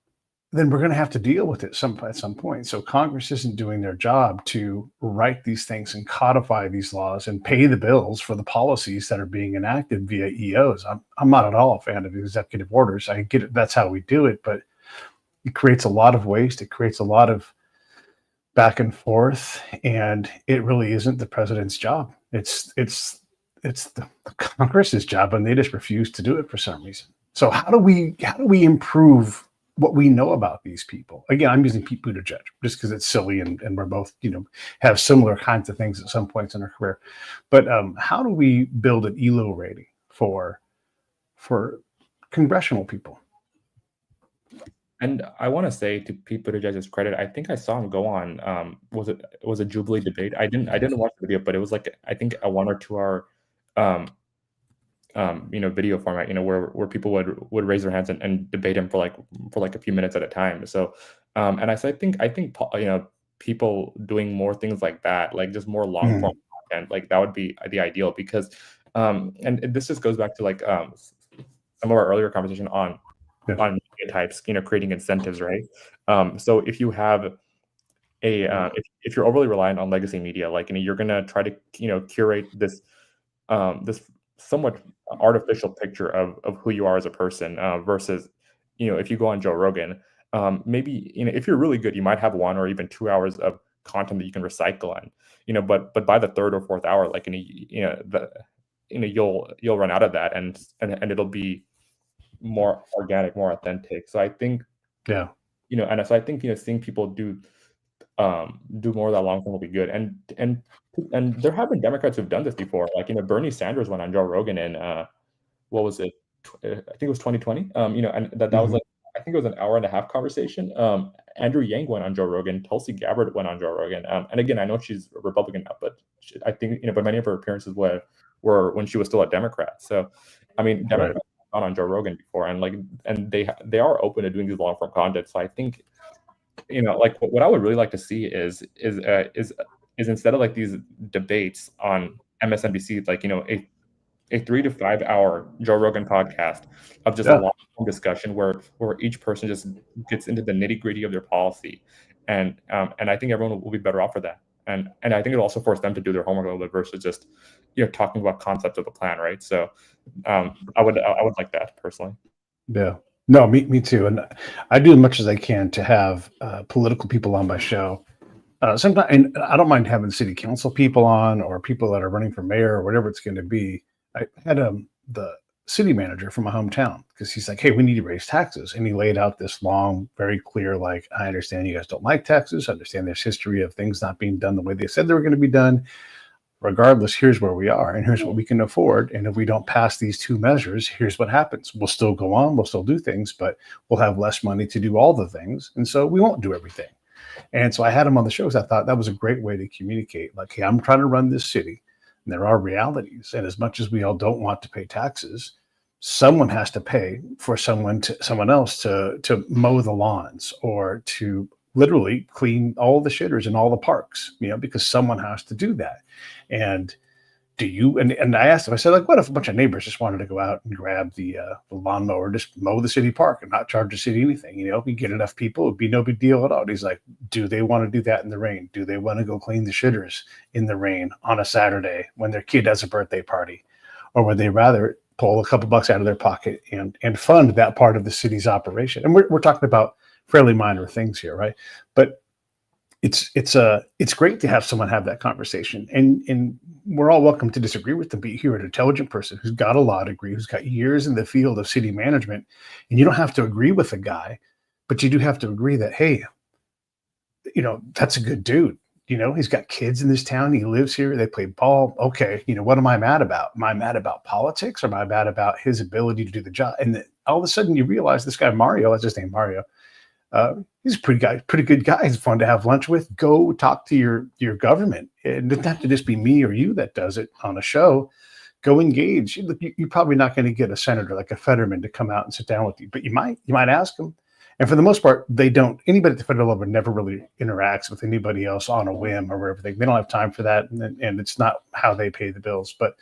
we're going to have to deal with it at some point. So Congress isn't doing their job to write these things and codify these laws and pay the bills for the policies that are being enacted via EOs. I'm not at all a fan of executive orders. I get it. That's how we do it, but it creates a lot of waste. It creates a lot of back and forth, and it really isn't the president's job. It's the Congress's job, and they just refuse to do it for some reason. So how do we improve what we know about these people? Again, I'm using Pete Buttigieg just because it's silly, and we're both, have similar kinds of things at some points in our career. But how do we build an ELO rating for congressional people? And I want to say, to Pete Buttigieg's credit, I think I saw him go on. Was it Jubilee debate? I didn't watch the video, but it was like, I think, a 1 or 2 hour video format, where people would raise their hands and debate him for like a few minutes at a time. So, and I think people doing more things like that, like just more long form content, like that would be the ideal, because, and this just goes back to like some of our earlier conversation on media types, creating incentives, right? So if you have if you're overly reliant on legacy media, like, you're gonna try to curate this somewhat artificial picture of who you are as a person, versus if you go on Joe Rogan, maybe if you're really good, you might have 1 or even 2 hours of content that you can recycle on, but by the 3rd or 4th hour, like, you'll run out of that, and it'll be more organic, more authentic. So I think, and so I think seeing people do more of that long form will be good. And there have been Democrats who've done this before. Like, Bernie Sanders went on Joe Rogan in what was it? I think it was 2020. And that was like, I think it was an 1.5 hour conversation. Andrew Yang went on Joe Rogan. Tulsi Gabbard went on Joe Rogan. And again, I know she's a Republican now, but I think but many of her appearances were when she was still a Democrat. So, Democrats on Joe Rogan before, and they are open to doing these long form content. So I think, like, what I would really like to see is instead of like these debates on MSNBC, like, a 3 to 5 hour Joe Rogan podcast of just a long discussion where each person just gets into the nitty gritty of their policy, and I think everyone will be better off for that, and I think it'll also force them to do their homework a little bit versus just talking about concepts of the plan, right? So I would like that personally. Yeah. No, me too. And I do as much as I can to have political people on my show. Sometimes, and I don't mind having city council people on, or people that are running for mayor, or whatever it's going to be. I had the city manager from my hometown, because he's like, hey, we need to raise taxes. And he laid out this long, very clear, like, I understand you guys don't like taxes. I understand there's history of things not being done the way they said they were going to be done. Regardless, here's where we are, and here's what we can afford. And if we don't pass these 2 measures, here's what happens. We'll still go on, we'll still do things, but we'll have less money to do all the things. And so we won't do everything. And so I had him on the show because I thought that was a great way to communicate. Like, hey, I'm trying to run this city, and there are realities. And as much as we all don't want to pay taxes, someone has to pay for someone else to mow the lawns, or to literally clean all the shitters in all the parks, because someone has to do that. And and I asked him, I said, like, what if a bunch of neighbors just wanted to go out and grab the lawnmower, just mow the city park and not charge the city anything? If you get enough people, it'd be no big deal at all. And he's like, do they want to do that in the rain? Do they want to go clean the shitters in the rain on a Saturday when their kid has a birthday party? Or would they rather pull a couple bucks out of their pocket and fund that part of the city's operation? And we're talking about fairly minor things here, right? But it's great to have someone have that conversation. And we're all welcome to disagree with them, but you hear an intelligent person who's got a law degree, who's got years in the field of city management, and you don't have to agree with the guy, but you do have to agree that, hey, that's a good dude. He's got kids in this town. He lives here. They play ball. Okay. What am I mad about? Am I mad about politics, or am I mad about his ability to do the job? And then all of a sudden you realize this guy, Mario, that's his name, Mario. He's a pretty good guy. He's fun to have lunch with. Go talk to your government. It doesn't have to just be me or you that does it on a show. Go engage. You're probably not going to get a senator like a Fetterman to come out and sit down with you, but you might ask him. And for the most part, they don't. Anybody at the federal level never really interacts with anybody else on a whim or everything. They don't have time for that, and it's not how they pay the bills. But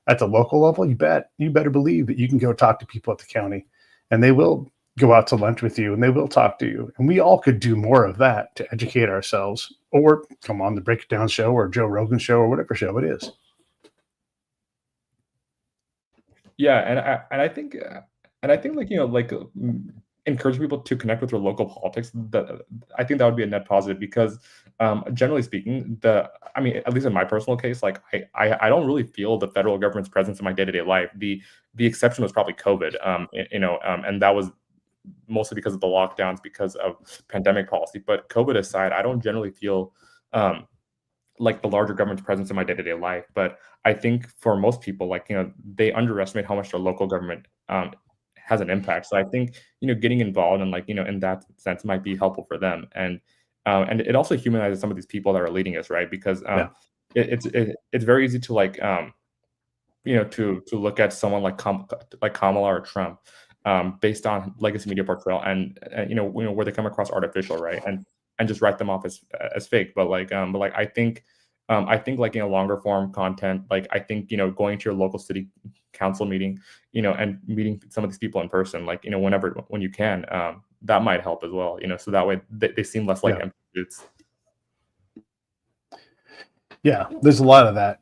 at the local level, you better believe that you can go talk to people at the county, and they will go out to lunch with you, and they will talk to you. And we all could do more of that to educate ourselves, or come on the Break It Down show or Joe Rogan show or whatever show it is. Yeah, and I think encourage people to connect with their local politics. I think that would be a net positive because, generally speaking, at least in my personal case, like I don't really feel the federal government's presence in my day-to-day life. The exception was probably COVID, and that was mostly because of the lockdowns, because of pandemic policy. But COVID aside, I don't generally feel like the larger government's presence in my day-to-day life. But I think for most people, they underestimate how much their local government has an impact. So I think, getting involved and in that sense might be helpful for them. And it also humanizes some of these people that are leading us, right? Because it's very easy to to look at someone like Kamala or Trump based on legacy media portrayal and where they come across artificial, right? And just write them off as fake. But I think longer form content, I think going to your local city council meeting, and meeting some of these people in person, when you can, that might help as well. So that way they seem less like empty suits. Yeah, there's a lot of that.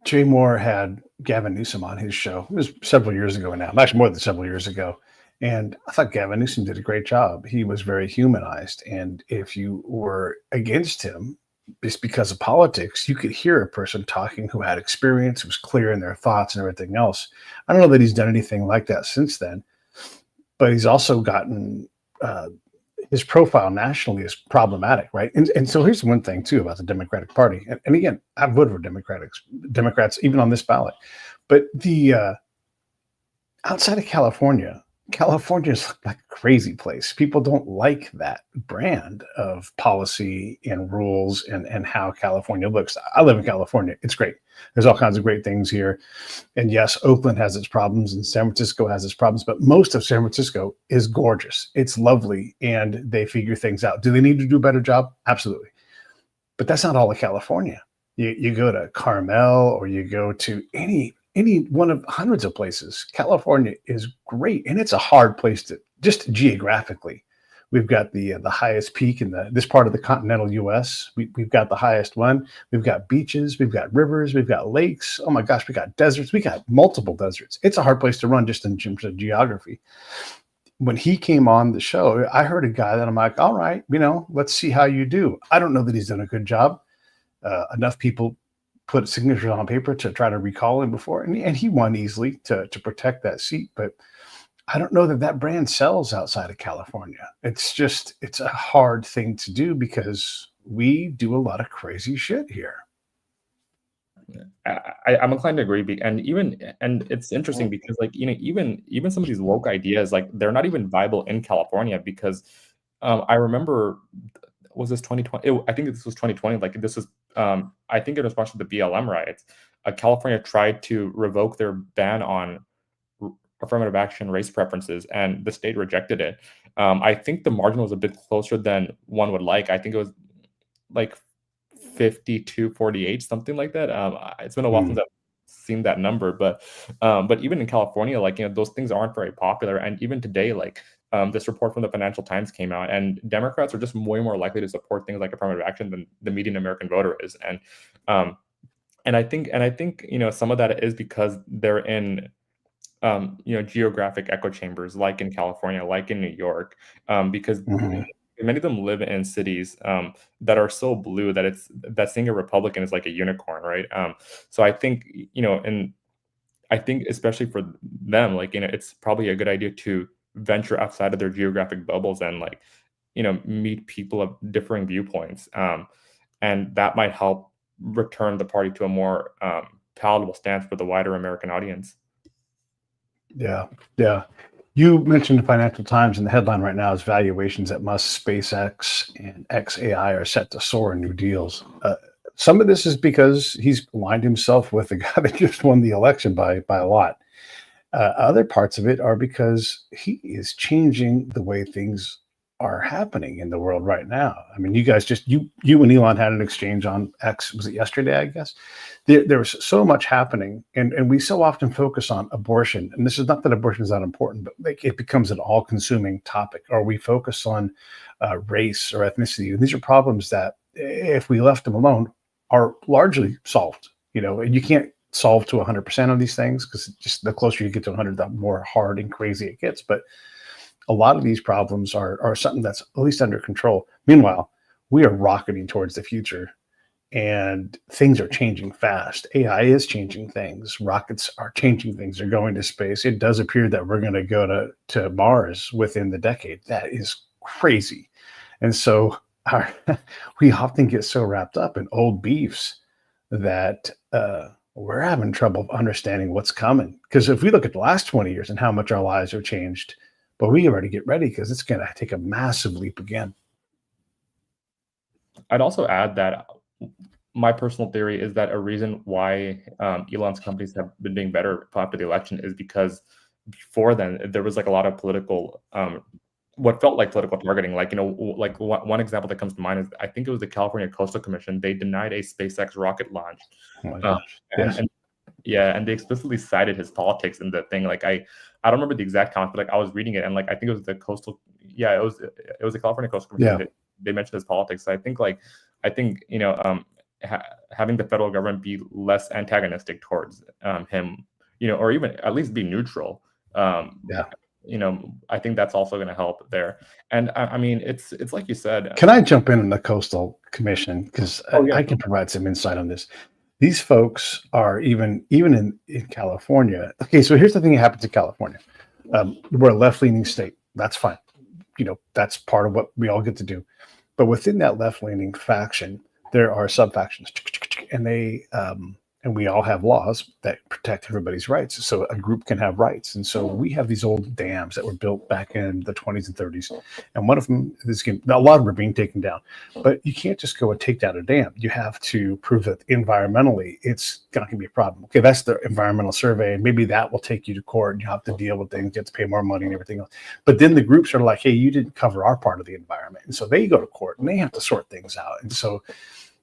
Jay Moore had Gavin Newsom on his show. It was several years ago now, actually more than several years ago. And I thought Gavin Newsom did a great job. He was very humanized. And if you were against him, just because of politics, you could hear a person talking who had experience, who was clear in their thoughts and everything else. I don't know that he's done anything like that since then, but he's also gotten his profile nationally is problematic, right? And so here's one thing too about the Democratic Party. And again, I've voted for Democrats even on this ballot, but the outside of California is like a crazy place. People don't like that brand of policy and rules and how California looks. I live in California. It's great. There's all kinds of great things here. And yes, Oakland has its problems and San Francisco has its problems, but most of San Francisco is gorgeous. It's lovely, and they figure things out. Do they need to do a better job? Absolutely. But that's not all of California. You go to Carmel, or you go to any one of hundreds of places. California is great, and it's a hard place to just geographically. We've got the highest peak in this part of the continental U.S. We've got the highest one. We've got beaches. We've got rivers. We've got lakes. Oh my gosh, we got deserts. We got multiple deserts. It's a hard place to run just in terms of geography. When he came on the show, I heard a guy that I'm like, all right, let's see how you do. I don't know that he's done a good job. Enough people put signatures on paper to try to recall him before, and he won easily to protect that seat. But I don't know that brand sells outside of California. It's a hard thing to do because we do a lot of crazy shit here. I'm inclined to agree, and it's interesting because even some of these woke ideas, they're not even viable in California because I remember, was this 2020? I think this was 2020. This was I think in response to the BLM riots, California tried to revoke their ban on affirmative action race preferences, and the state rejected it. I think the margin was a bit closer than one would like. I think it was 52-48, something like that. It's been a while since I've seen that number, but even in California, those things aren't very popular. And even today, this report from the Financial Times came out, and Democrats are just way more likely to support things like affirmative action than the median American voter is. And I think some of that is because they're in geographic echo chambers, like in California, like in New York, because many of them live in cities that are so blue that seeing a Republican is like a unicorn, right? So I think and I think especially for them, like it's probably a good idea to venture outside of their geographic bubbles and like meet people of differing viewpoints, and that might help return the party to a more palatable stance for the wider American audience. Yeah, yeah. You mentioned the Financial Times, and the headline right now is valuations at Musk, SpaceX, and XAI are set to soar in new deals. Some of this is because he's aligned himself with the guy that just won the election by a lot. Other parts of it are because he is changing the way things are happening in the world right now. I mean, you guys just you and Elon had an exchange on X. Was it yesterday? I guess there was so much happening, and we so often focus on abortion. And this is not that abortion is not important, but like it becomes an all-consuming topic. Or we focus on race or ethnicity. And these are problems that, if we left them alone, are largely solved. And you can't solve to 100% of these things, because just the closer you get to 100, the more hard and crazy it gets. But a lot of these problems are something that's at least under control. Meanwhile, we are rocketing towards the future, and things are changing fast. AI is changing things. Rockets are changing things. They're going to space. It does appear that we're going to go to Mars within the decade. That is crazy. And so we often get so wrapped up in old beefs that we're having trouble understanding what's coming. Because if we look at the last 20 years and how much our lives have changed, but we already get ready, because it's going to take a massive leap again. I'd also add that my personal theory is that a reason why Elon's companies have been doing better after the election is because before then there was like a lot of political, what felt like political targeting. Like like one example that comes to mind is, I think it was the California Coastal Commission. They denied a SpaceX rocket launch. Oh my gosh. Yes. And they explicitly cited his politics in the thing. Like I don't remember the exact count, but like I was reading it, and like I think it was the coastal. Yeah, it was the California Coastal Commission. Yeah. They mentioned his politics. So I think having the federal government be less antagonistic towards him, or even at least be neutral. I think that's also going to help there. And I mean, it's like you said. Can I jump in on the Coastal Commission? Because I can provide some insight on this. These folks are even in California. Okay, so here's the thing that happens in California. We're a left-leaning state. That's fine. That's part of what we all get to do. But within that left-leaning faction, there are sub-factions, and we all have laws that protect everybody's rights. So a group can have rights. And so we have these old dams that were built back in the 20s and 30s. And one of them, a lot of them are being taken down. But you can't just go and take down a dam. You have to prove that environmentally it's not going to be a problem. Okay, that's the environmental survey. And maybe that will take you to court, and you have to deal with things, you have to pay more money and everything else. But then the groups are like, hey, you didn't cover our part of the environment. And so they go to court and they have to sort things out. And so,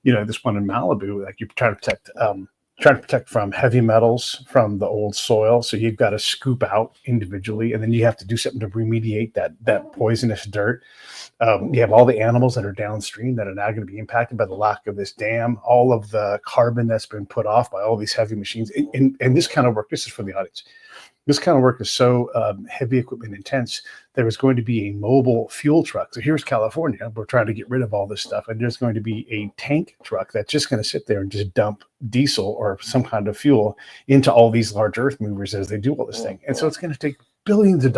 this one in Malibu, like you're trying to protect from heavy metals from the old soil. So you've got to scoop out individually, and then you have to do something to remediate that poisonous dirt. You have all the animals that are downstream that are now going to be impacted by the lack of this dam, all of the carbon that's been put off by all these heavy machines. And this kind of work, this is for the audience. This kind of work is so heavy equipment intense. There is going to be a mobile fuel truck. So here's California. We're trying to get rid of all this stuff. And there's going to be a tank truck that's just going to sit there and just dump diesel or some kind of fuel into all these large earth movers as they do all this thing. And so it's going to take billions and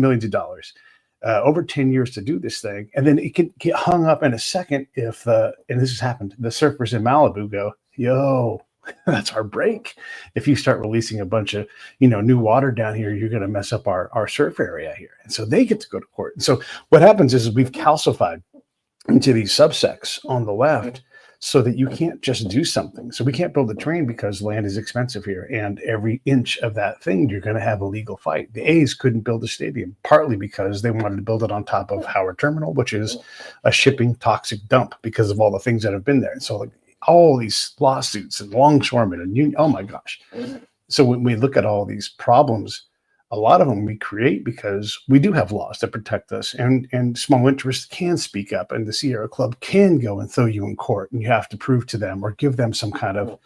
millions of dollars over 10 years to do this thing. And then it can get hung up in a second if, and this has happened, the surfers in Malibu go, yo, that's our break. If you start releasing a bunch of, new water down here, you're going to mess up our surf area here. And so they get to go to court. And so what happens is we've calcified into these subsects on the left so that you can't just do something. So we can't build a train because land is expensive here. And every inch of that thing, you're going to have a legal fight. The A's couldn't build a stadium, partly because they wanted to build it on top of Howard Terminal, which is a shipping toxic dump because of all the things that have been there. And so all these lawsuits and longshoremen and oh my gosh. So when we look at all these problems, a lot of them we create because we do have laws that protect us, and small interests can speak up, and the Sierra Club can go and throw you in court, and you have to prove to them or give them some kind of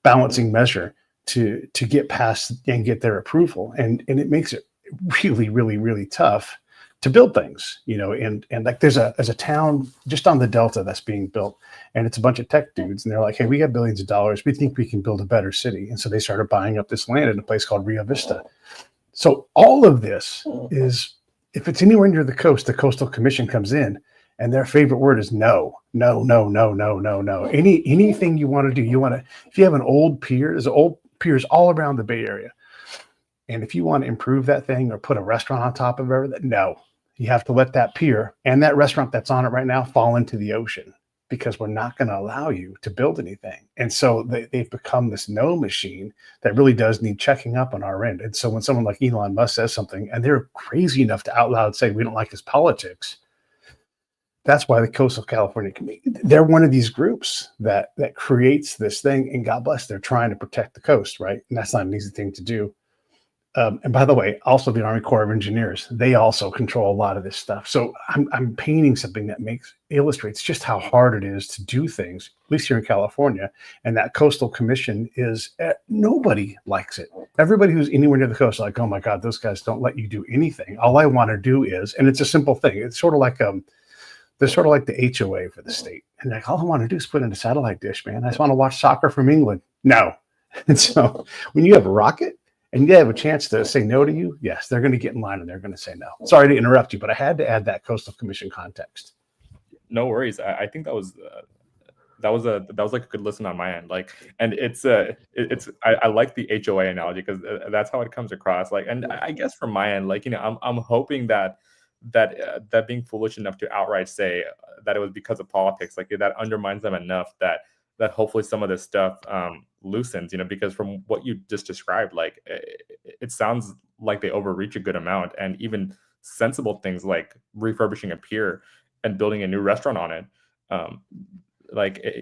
balancing measure to get past and get their approval. And it makes it really, really, really tough to build things, and like there's a town just on the Delta that's being built, and it's a bunch of tech dudes, and they're like, hey, we got billions of dollars. We think we can build a better city. And so they started buying up this land in a place called Rio Vista. So all of this is, if it's anywhere near the coast, the Coastal Commission comes in, and their favorite word is no, no, no, no, no, no, no. Anything you want to do, if you have an old pier, there's old piers all around the Bay Area. And if you want to improve that thing or put a restaurant on top of everything, no, you have to let that pier and that restaurant that's on it right now fall into the ocean, because we're not going to allow you to build anything. And so they've become this no machine that really does need checking up on our end. And so when someone like Elon Musk says something and they're crazy enough to out loud say we don't like his politics, that's why the Coastal California Committee, they're one of these groups that creates this thing. And God bless, they're trying to protect the coast, right? And that's not an easy thing to do. And by the way, also the Army Corps of Engineers, they also control a lot of this stuff. So I'm painting something that illustrates just how hard it is to do things, at least here in California. And that Coastal Commission is, nobody likes it. Everybody who's anywhere near the coast is like, oh my God, those guys don't let you do anything. All I want to do is, and it's a simple thing. It's sort of like they're sort of like the HOA for the state. And like, all I want to do is put in a satellite dish, man. I just want to watch soccer from England. No. And so when you have a rocket, and you have a chance to say no to you, yes, they're going to get in line and they're going to say no. Sorry to interrupt you, but I had to add that Coastal Commission context. No worries. I think that was like a good listen on my end. Like, and I like the HOA analogy because that's how it comes across. Like, and I guess from my end, like, I'm hoping that being foolish enough to outright say that it was because of politics, like that undermines them enough that hopefully some of this stuff loosens, because from what you just described, like it sounds like they overreach a good amount, and even sensible things like refurbishing a pier and building a new restaurant on it,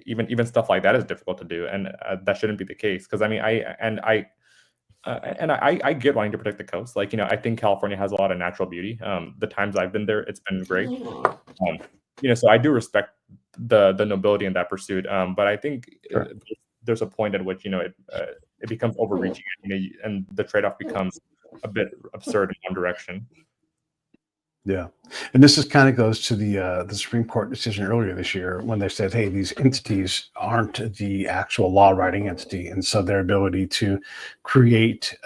even stuff like that is difficult to do, and that shouldn't be the case. Because I mean, I get wanting to protect the coast. Like, I think California has a lot of natural beauty. The times I've been there, it's been great. So I do respect the nobility in that pursuit. But I think there's a point at which, it becomes overreaching, and the trade-off becomes a bit absurd in one direction. Yeah. And this is kind of goes to the Supreme Court decision earlier this year when they said, hey, these entities aren't the actual law writing entity. And so their ability to create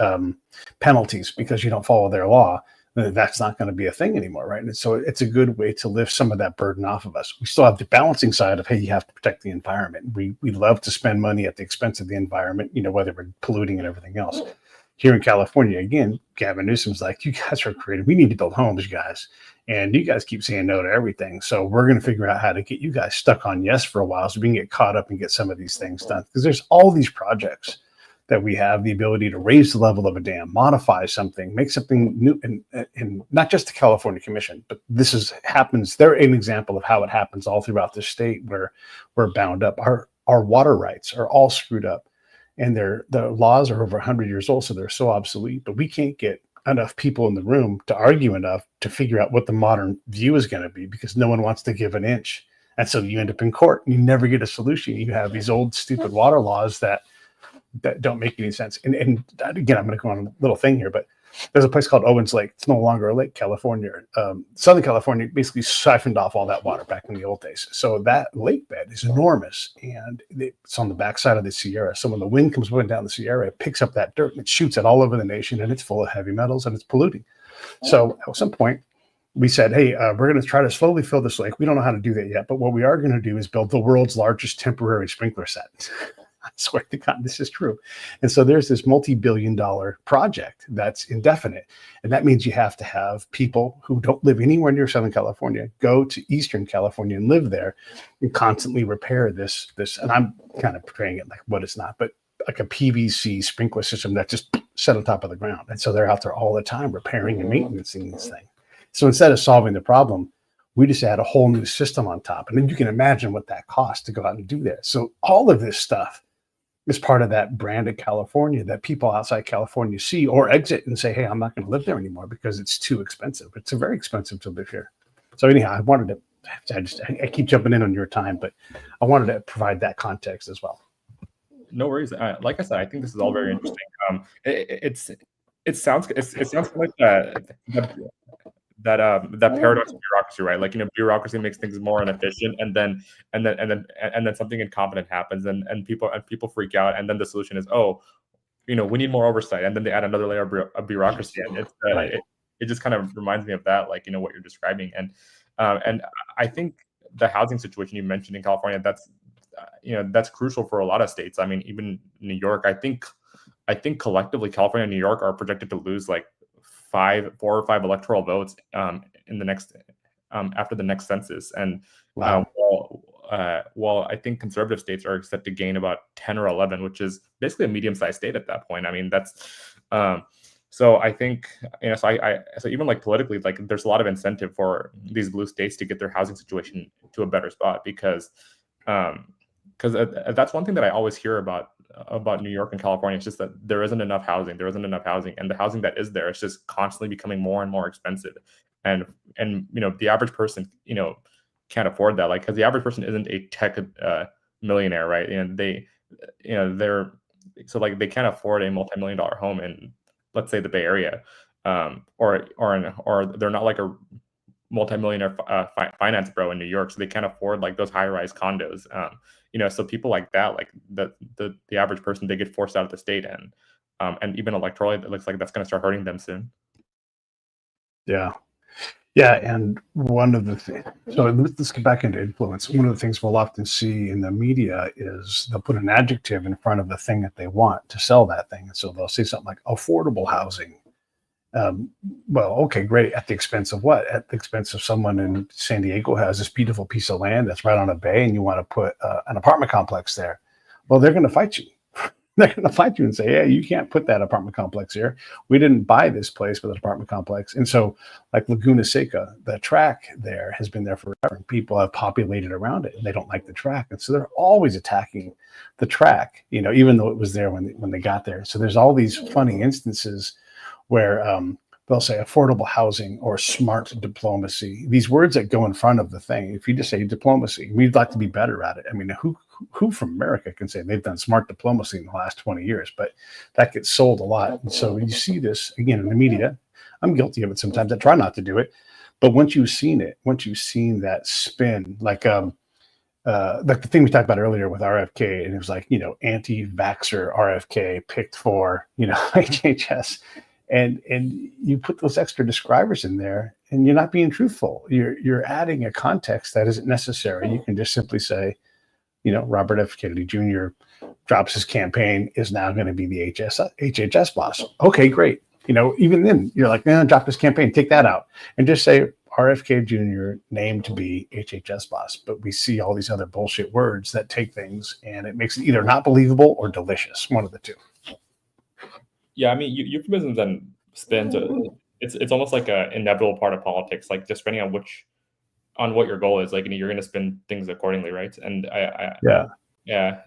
penalties because you don't follow their law, that's not going to be a thing anymore, right? And so it's a good way to lift some of that burden off of us. We still have the balancing side of, hey, you have to protect the environment. We love to spend money at the expense of the environment, whether we're polluting and everything else. Here in California, again, Gavin Newsom's like, you guys are creative. We need to build homes, you guys. And you guys keep saying no to everything. So we're going to figure out how to get you guys stuck on yes for a while so we can get caught up and get some of these things done. Because there's all these projects that we have the ability to raise the level of a dam, modify something, make something new, and not just the California Commission, but happens. They're an example of how it happens all throughout the state where we're bound up. Our water rights are all screwed up, and the laws are over 100 years old, so they're so obsolete. But we can't get enough people in the room to argue enough to figure out what the modern view is going to be, because no one wants to give an inch. And so you end up in court and you never get a solution. You have these old stupid water laws that don't make any sense. And again, I'm going to go on a little thing here, but there's a place called Owens Lake. It's no longer a lake, California. Southern California basically siphoned off all that water back in the old days. So that lake bed is enormous, and it's on the backside of the Sierra. So when the wind comes blowing down the Sierra, it picks up that dirt and it shoots it all over the nation, and it's full of heavy metals and it's polluting. So at some point, we said, hey, we're going to try to slowly fill this lake. We don't know how to do that yet, but what we are going to do is build the world's largest temporary sprinkler set. I swear to God, this is true. And so there's this multi-billion-dollar project that's indefinite. And that means you have to have people who don't live anywhere near Southern California go to Eastern California and live there and constantly repair this. And I'm kind of portraying it like what it's not, but like a PVC sprinkler system that just set on top of the ground. And so they're out there all the time repairing and maintaining this thing. So instead of solving the problem, we just add a whole new system on top. And then you can imagine what that costs to go out and do that. So all of this stuff is part of that brand of California that people outside California see or exit and say, hey, I'm not going to live there anymore because it's too expensive. It's very expensive to live here. So anyhow, I wanted to, I keep jumping in on your time, but I wanted to provide that context as well. No worries. Like I said, I think this is all very interesting. It sounds like that paradox of bureaucracy, right? Like, bureaucracy makes things more inefficient, and then something incompetent happens, and people freak out, and then the solution is, oh, we need more oversight, and then they add another layer of bureaucracy, and Right. it just kind of reminds me of that, like, what you're describing, and I think the housing situation you mentioned in California, that's crucial for a lot of states. I mean, even New York, I think collectively California and New York are projected to lose like 4 or 5 electoral votes in the next after the next census, and Wow. while I think conservative states are set to gain about 10 or 11, which is basically a medium-sized state at that point. I mean, so I think, so even like politically, like there's a lot of incentive for these blue states to get their housing situation to a better spot, because that's one thing that I always hear about New York and California. It's just that there isn't enough housing. There isn't enough housing, and the housing that is there is just constantly becoming more and more expensive. And the average person, can't afford that. Like, because the average person isn't a tech millionaire, right? And they're so like they can't afford a multi-million-dollar home in, let's say, the Bay Area, or they're not like a multi-millionaire finance bro in New York, so they can't afford like those high-rise condos. So people like that, like the average person, they get forced out of the state, and even electorally, it looks like that's going to start hurting them soon. Yeah. Yeah, and one of the things, so let's get back into influence. One of the things we'll often see in the media is they'll put an adjective in front of the thing that they want to sell that thing. So they'll say something like affordable housing. Well, okay, great. At the expense of what? At the expense of someone in San Diego who has this beautiful piece of land that's right on a bay, and you want to put an apartment complex there. Well, they're going to fight you. They're going to fight you and say, yeah, you can't put that apartment complex here. We didn't buy this place for the apartment complex. And so, like Laguna Seca, the track there has been there forever, and people have populated around it, and they don't like the track. And so they're always attacking the track, even though it was there when they got there. So there's all these funny instances where they'll say affordable housing or smart diplomacy, these words that go in front of the thing. If you just say diplomacy, we'd like to be better at it. I mean, who from America can say they've done smart diplomacy in the last 20 years? But that gets sold a lot. And so you see this again in the media. I'm guilty of it sometimes. I try not to do it. But once you've seen that spin, like the thing we talked about earlier with RFK, and it was like, anti-vaxxer RFK picked for, HHS. And you put those extra describers in there, and you're not being truthful. You're adding a context that isn't necessary. You can just simply say, Robert F. Kennedy Jr. drops his campaign, is now going to be the HHS boss. Okay, great. Even then, you're like, drop his campaign, take that out, and just say RFK Jr. named to be HHS boss. But we see all these other bullshit words that take things, and it makes it either not believable or delicious. One of the two. Yeah, I mean, euphemisms and spins, it's almost like an inevitable part of politics, like just depending on what your goal is, like, you're going to spin things accordingly, right? And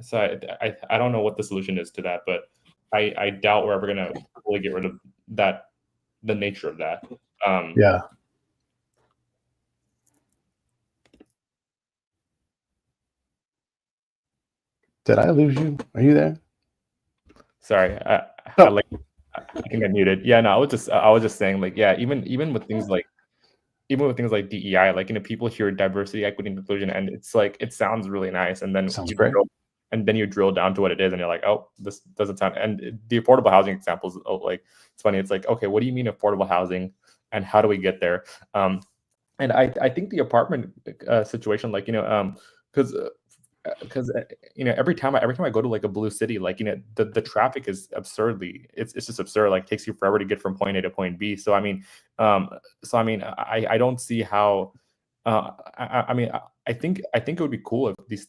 so I don't know what the solution is to that, but I doubt we're ever going to fully get rid of that, the nature of that. Yeah. Did I lose you? Are you there? Sorry, I think I muted. Yeah, no, I was just saying, like, yeah, even with things like DEI, like, people hear diversity, equity, and inclusion, and it's like, it sounds really nice, and then Sounds great. you drill down to what it is, and you're like, oh, this doesn't sound. And the affordable housing examples, like, it's funny. It's like, okay, what do you mean affordable housing, and how do we get there? And I think the apartment situation, like, because every time I go to like a blue city, like, the traffic is it's just absurd. Like, takes you forever to get from point A to point B. So I mean, I don't see how. I think it would be cool if these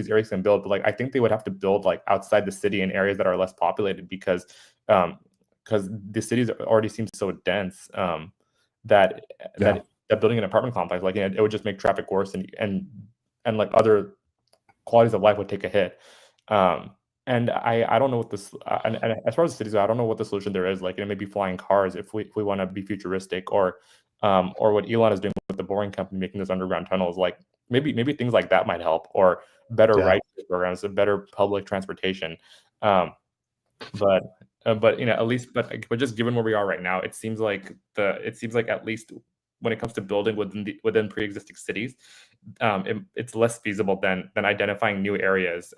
areas can build, but like, I think they would have to build like outside the city in areas that are less populated, because the cities already seem so dense that building an apartment complex, like, it would just make traffic worse, and like other qualities of life would take a hit. And I don't know what this, and as far as the cities go, I don't know what the solution there is. Like, maybe flying cars if we want to be futuristic, or what Elon is doing with the Boring Company, making those underground tunnels. Like, maybe things like that might help, or better ride programs, and better public transportation. But at least, but just given where we are right now, it seems like at least when it comes to building within pre-existing cities, it's less feasible than identifying new areas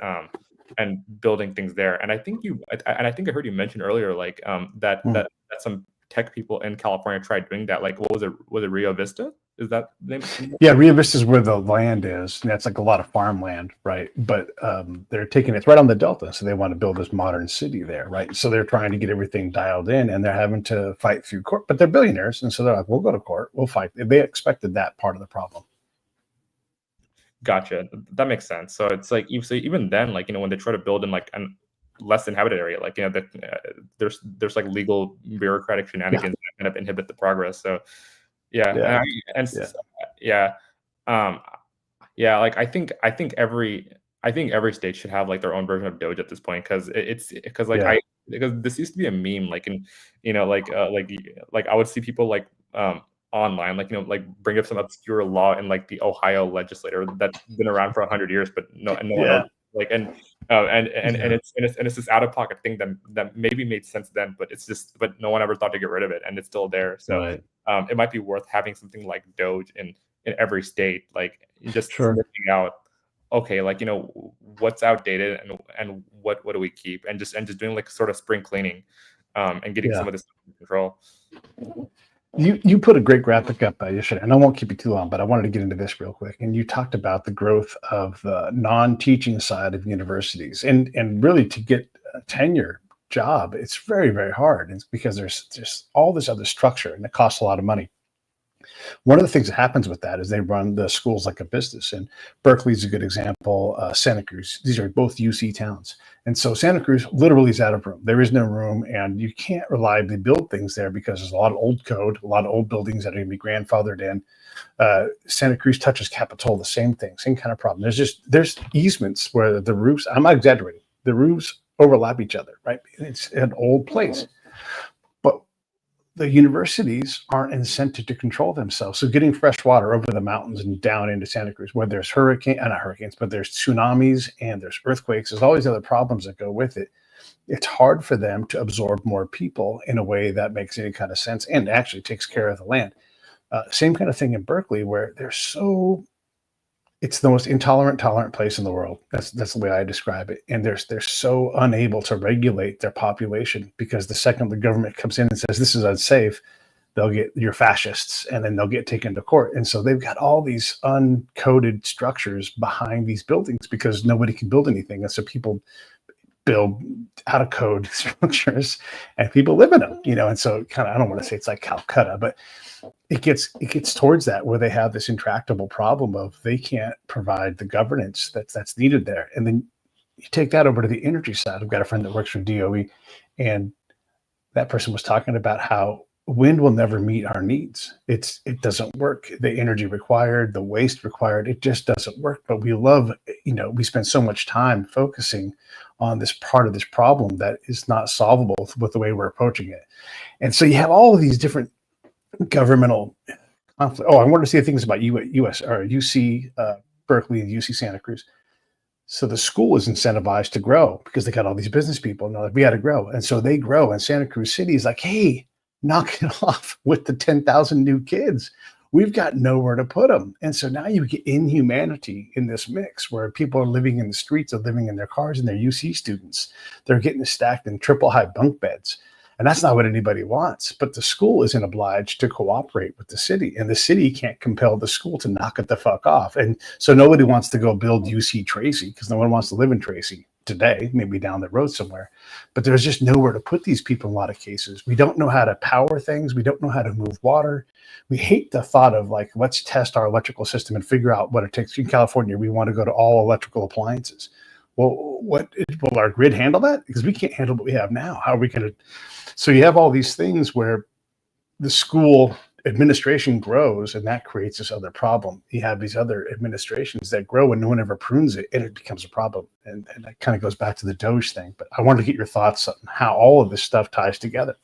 and building things there. And I think I heard you mention earlier, like that some tech people in California tried doing that. Like, what was it? Was it Rio Vista? Is that the name? Yeah, Rio Vista is where the land is, and that's like a lot of farmland, right? But they're taking it's right on the Delta, so they want to build this modern city there, right? So they're trying to get everything dialed in, and they're having to fight through court. But they're billionaires, and so they're like, "We'll go to court, we'll fight." They expected that part of the problem. Gotcha. That makes sense. So it's like even then, like, when they try to build in like an less inhabited area, like, there's like legal bureaucratic shenanigans that kind of inhibit the progress. So yeah, like I think every state should have like their own version of Doge at this point, because because this used to be a meme, like, in like I would see people like online, like, like bring up some obscure law in like the Ohio legislature that's been around for 100 years, but no one else, like, and it's this out of pocket thing that maybe made sense then, but but no one ever thought to get rid of it, and it's still there. So it might be worth having something like Doge in every state, like just looking out, okay, like, what's outdated and what do we keep, and just doing like sort of spring cleaning, and getting some of this under control. You put a great graphic up yesterday, and I won't keep you too long, but I wanted to get into this real quick. And you talked about the growth of the non-teaching side of universities, and really to get a tenure job, it's very, very hard. It's because there's all this other structure, and it costs a lot of money. One of the things that happens with that is they run the schools like a business, and Berkeley's a good example. Santa Cruz, these are both UC towns. And so Santa Cruz literally is out of room. There is no room, and you can't reliably build things there because there's a lot of old code, a lot of old buildings that are going to be grandfathered in. Santa Cruz touches Capitol, the same thing, same kind of problem. There's easements where the roofs, I'm not exaggerating, the roofs overlap each other, right? It's an old place. But the universities aren't incented to control themselves. So getting fresh water over the mountains and down into Santa Cruz, where there's not hurricanes, but there's tsunamis and there's earthquakes, there's all these other problems that go with it. It's hard for them to absorb more people in a way that makes any kind of sense and actually takes care of the land. Same kind of thing in Berkeley, where it's the most tolerant place in the world. That's the way I describe it. And they're so unable to regulate their population, because the second the government comes in and says this is unsafe, they'll get your fascists, and then they'll get taken to court. And so they've got all these uncoded structures behind these buildings because nobody can build anything. And so people build out of code structures, and people live in them, and so kind of, I don't want to say it's like Calcutta, but it gets towards that, where they have this intractable problem of they can't provide the governance that's needed there. And then you take that over to the energy side. I've got a friend that works for DOE, and that person was talking about how wind will never meet our needs. It doesn't work. The energy required, the waste required, it just doesn't work. But we we spend so much time focusing on this part of this problem that is not solvable with the way we're approaching it. And so you have all of these different governmental conflict. Oh, I wanted to say things about US or UC Berkeley and UC Santa Cruz. So the school is incentivized to grow because they got all these business people, and they're like, we got to grow. And so they grow, and Santa Cruz City is like, hey, knock it off with the 10,000 new kids. We've got nowhere to put them. And so now you get inhumanity in this mix, where people are living in the streets, are living in their cars, and they're UC students. They're getting stacked in triple high bunk beds. And that's not what anybody wants. But the school isn't obliged to cooperate with the city, and the city can't compel the school to knock it the fuck off. And so nobody wants to go build UC Tracy, because no one wants to live in Tracy today, maybe down the road somewhere. But there's just nowhere to put these people in a lot of cases. We don't know how to power things. We don't know how to move water. We hate the thought of like, let's test our electrical system and figure out what it takes. In California, we want to go to all electrical appliances. Well, will our grid handle that? Because we can't handle what we have now. How are we going to? So you have all these things where the school administration grows, and that creates this other problem. You have these other administrations that grow, and no one ever prunes it, and it becomes a problem. And that kind of goes back to the Doge thing. But I wanted to get your thoughts on how all of this stuff ties together.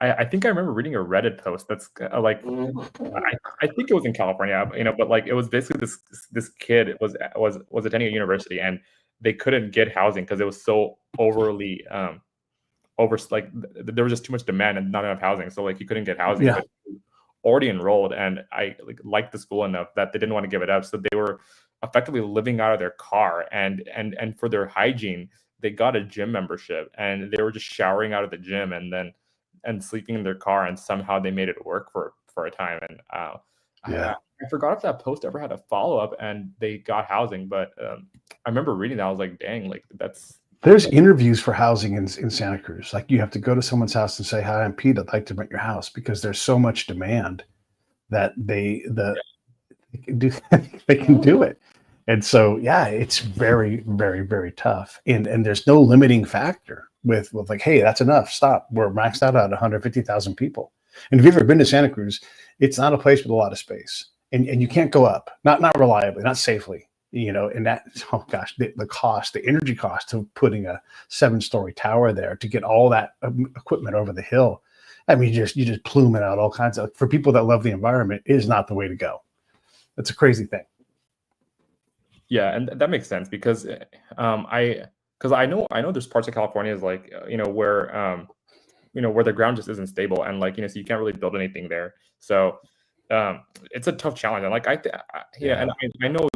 I think I remember reading a Reddit post that's like, I think it was in California, but like it was basically this kid was attending a university, and they couldn't get housing because it was so overly there was just too much demand and not enough housing, so like he couldn't get housing, Yeah. but already enrolled, and I liked the school enough that they didn't want to give it up, so they were effectively living out of their car, and for their hygiene they got a gym membership, and they were just showering out of the gym and sleeping in their car, and somehow they made it work for a time. And Yeah. I forgot if that post ever had a follow-up and they got housing, but I remember reading that. I was like, dang, like There's interviews for housing in Santa Cruz. Like you have to go to someone's house and say, "Hi, I'm Pete. I'd like to rent your house," because there's so much demand that they can do they can do it. And so yeah, it's very, very, very tough. And there's no limiting factor with like, hey, that's enough. Stop. We're maxed out at 150,000 people. And if you've ever been to Santa Cruz, it's not a place with a lot of space. And you can't go up, not reliably, not safely. And that, oh gosh, the cost, the energy cost of putting a 7-story tower there to get all that equipment over the hill. I mean, you just plume it out all kinds of, for people that love the environment, is not the way to go. It's a crazy thing. Yeah, and that makes sense because I know there's parts of California is like where where the ground just isn't stable, and like so you can't really build anything there. So it's a tough challenge, and like and I know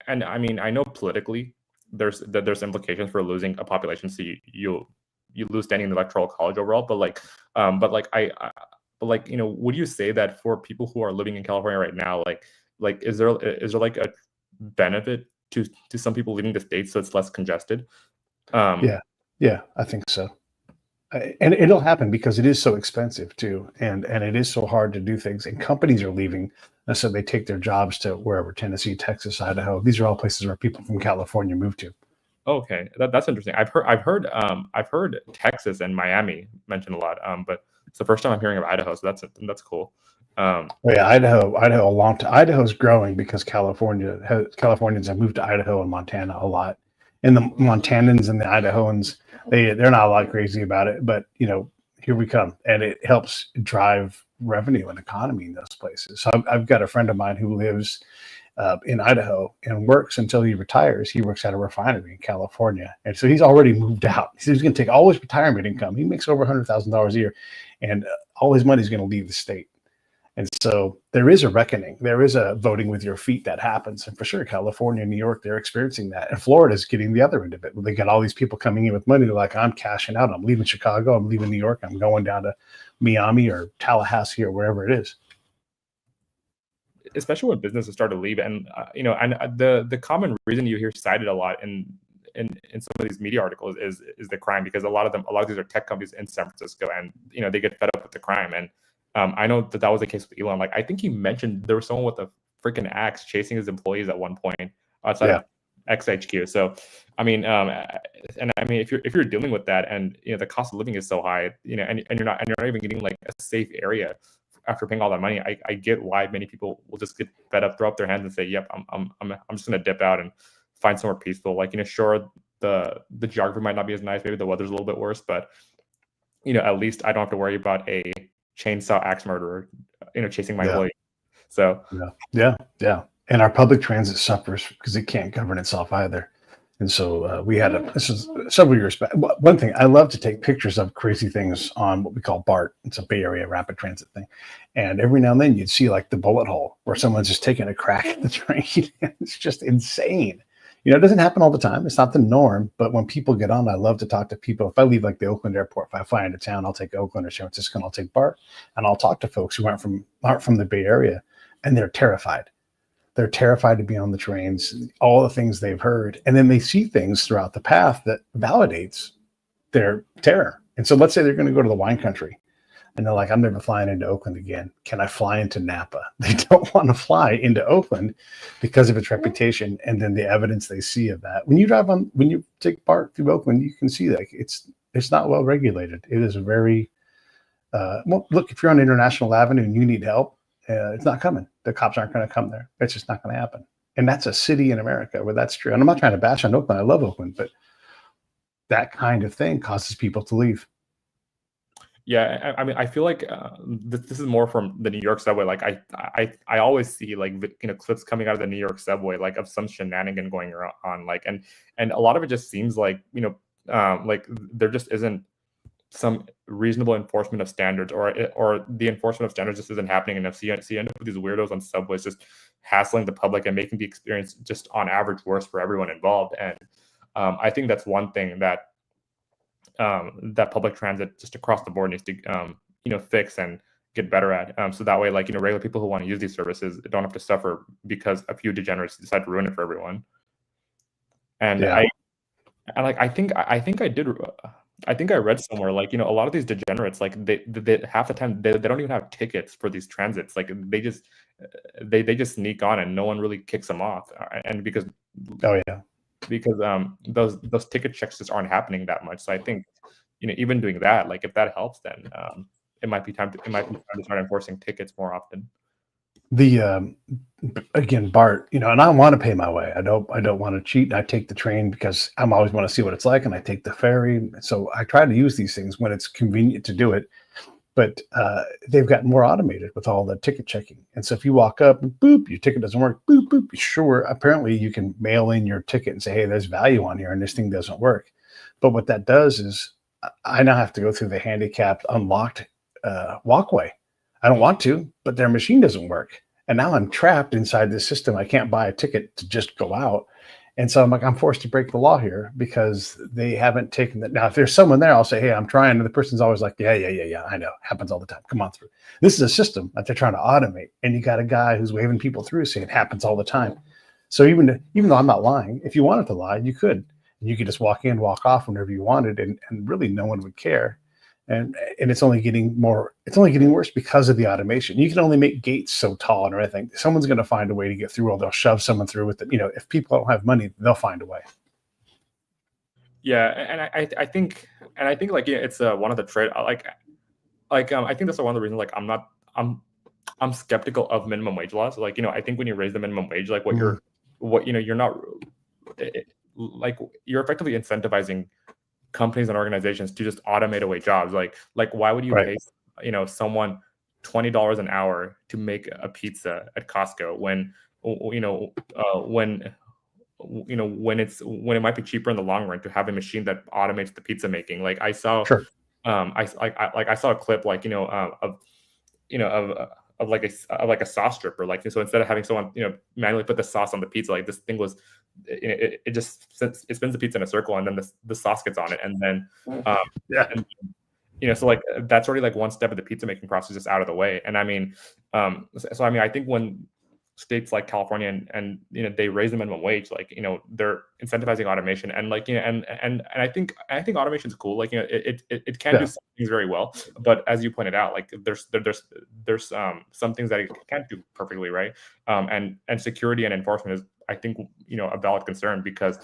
I know politically there's implications for losing a population, so you lose standing in the electoral college overall. But would you say that for people who are living in California right now, like is there like a benefit to some people leaving the state so it's less congested? Yeah, I think so. And it'll happen because it is so expensive too, and it is so hard to do things. And companies are leaving, so they take their jobs to wherever, Tennessee, Texas, Idaho. These are all places where people from California move to. Okay, that's interesting. I've heard Texas and Miami mentioned a lot, but it's the first time I'm hearing of Idaho, so that's cool. Yeah, Idaho a long time. Idaho's growing because Californians have moved to Idaho and Montana a lot, and the Montanans and the Idahoans, they're not a lot crazy about it, but here we come, and it helps drive revenue and economy in those places. So I've got a friend of mine who lives in Idaho and works until he retires. He works at a refinery in California, and so he's already moved out. He's going to take all his retirement income. He makes over $100,000 a year, and all his money is going to leave the state. And so there is a reckoning. There is a voting with your feet that happens. And for sure, California and New York, they're experiencing that. And Florida's getting the other end of it. They got all these people coming in with money. They're like, I'm cashing out. I'm leaving Chicago. I'm leaving New York. I'm going down to Miami or Tallahassee or wherever it is. Especially when businesses start to leave. And, the common reason you hear cited a lot in some of these media articles is the crime, because a lot of these are tech companies in San Francisco, and, they get fed up with the crime. And, I know that was the case with Elon. Like, I think he mentioned there was someone with a freaking axe chasing his employees at one point outside of XHQ. So, if you're dealing with that, and the cost of living is so high, and you're not even getting like a safe area after paying all that money, I get why many people will just get fed up, throw up their hands, and say, "Yep, I'm just gonna dip out and find somewhere peaceful." Like, sure, the geography might not be as nice, maybe the weather's a little bit worse, but at least I don't have to worry about a chainsaw axe murderer, chasing my employee. So yeah. And our public transit suffers because it can't govern itself either. And so this was several years back. One thing, I love to take pictures of crazy things on what we call BART. It's a Bay Area rapid transit thing. And every now and then you'd see like the bullet hole where someone's just taking a crack at the train. It's just insane. It doesn't happen all the time. It's not the norm. But when people get on, I love to talk to people. If I leave like the Oakland airport, if I fly into town, I'll take Oakland or San Francisco, and I'll take BART, and I'll talk to folks who aren't from the Bay Area, and they're terrified. They're terrified to be on the trains, all the things they've heard. And then they see things throughout the path that validates their terror. And so let's say they're going to go to the wine country, and they're like, I'm never flying into Oakland again. Can I fly into Napa? They don't want to fly into Oakland because of its reputation and then the evidence they see of that. When you take BART through Oakland, you can see that it's not well regulated. It is very, look, if you're on International Avenue and you need help, it's not coming. The cops aren't going to come there. It's just not going to happen. And that's a city in America where that's true. And I'm not trying to bash on Oakland. I love Oakland, but that kind of thing causes people to leave. Yeah, I feel like this is more from the New York subway. Like I always see like clips coming out of the New York subway, like of some shenanigan going on, like and a lot of it just seems like like there just isn't some reasonable enforcement of standards, or the enforcement of standards just isn't happening enough. So you end up with these weirdos on subways just hassling the public and making the experience just on average worse for everyone involved. And I think that's one thing that that public transit just across the board needs to fix and get better at. So that way, like, regular people who want to use these services don't have to suffer because a few degenerates decide to ruin it for everyone. And Yeah. I think I read somewhere, like, a lot of these degenerates, like, they half the time they don't even have tickets for these transits. Like, they just sneak on and no one really kicks them off. And because Oh yeah. those ticket checks just aren't happening that much. So I think, even doing that, like, if that helps, then it might be time to start enforcing tickets more often. The again, Bart, and I want to pay my way. I don't want to cheat. I take the train because I'm always want to see what it's like, and I take the ferry. So I try to use these things when it's convenient to do it. But they've gotten more automated with all the ticket checking. And so if you walk up and boop, your ticket doesn't work, boop, boop, sure. Apparently you can mail in your ticket and say, hey, there's value on here and this thing doesn't work. But what that does is I now have to go through the handicapped unlocked walkway. I don't want to, but their machine doesn't work. And now I'm trapped inside this system. I can't buy a ticket to just go out. And so I'm like, I'm forced to break the law here because they haven't taken that. Now, if there's someone there, I'll say, hey, I'm trying. And the person's always like, yeah, I know. Happens all the time. Come on through. This is a system that they're trying to automate. And you got a guy who's waving people through saying it happens all the time. So even though I'm not lying, if you wanted to lie, you could. And you could just walk in, walk off whenever you wanted, and really no one would care. And it's only getting worse because of the automation. You can only make gates so tall and everything. Someone's going to find a way to get through, or they'll shove someone through with it. If people don't have money, they'll find a way. Yeah, and I think like, it's one of the trade I think that's one of the reasons, like, I'm skeptical of minimum wage laws. Like, I think when you raise the minimum wage, like, you're not like, you're effectively incentivizing companies and organizations to just automate away jobs. Like why would you pay someone $20 an hour to make a pizza at Costco when it might be cheaper in the long run to have a machine that automates the pizza making? Like, I saw Sure. I saw a clip, like, of like a sauce stripper. Like, so instead of having someone manually put the sauce on the pizza, like, this thing was it just spins the pizza in a circle, and then the sauce gets on it, and then so, like, that's already, like, one step of the pizza making process just out of the way. And I mean, I think when states like California and they raise the minimum wage, like, they're incentivizing automation, and, like, and I think automation is cool. Like, it can do some things very well, but as you pointed out, like, there's some things that it can't do perfectly, right? And security and enforcement is, I think, a valid concern, because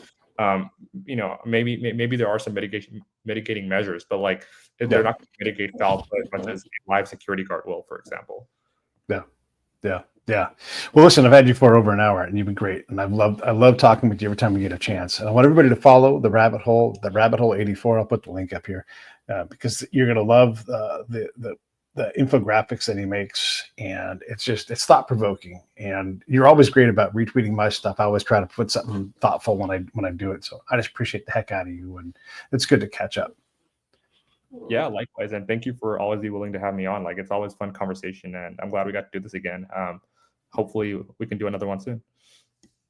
maybe there are some mitigating measures, but, like, they're not going to mitigate foul play as much as a live security guard will, for example. Yeah. Well, listen, I've had you for over an hour, and you've been great, and I love talking with you every time we get a chance. And I want everybody to follow the Rabbit Hole 84. I'll put the link up here because you're going to love the infographics that he makes, and it's thought provoking. And you're always great about retweeting my stuff. I always try to put something thoughtful when I do it. So I just appreciate the heck out of you, and it's good to catch up. Yeah, likewise, and thank you for always be willing to have me on. Like, it's always fun conversation, and I'm glad we got to do this again. Hopefully we can do another one soon.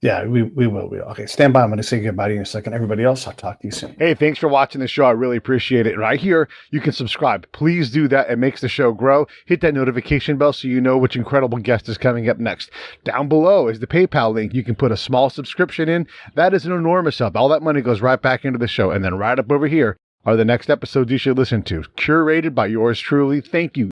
Yeah, we will. Okay, stand by. I'm going to say goodbye to you in a second. Everybody else, I'll talk to you soon. Hey, thanks for watching the show. I really appreciate it. Right here, you can subscribe. Please do that. It makes the show grow. Hit that notification bell so you know which incredible guest is coming up next. Down below is the PayPal link. You can put a small subscription in. That is an enormous help. All that money goes right back into the show. And then right up over here are the next episodes you should listen to, curated by yours truly. Thank you.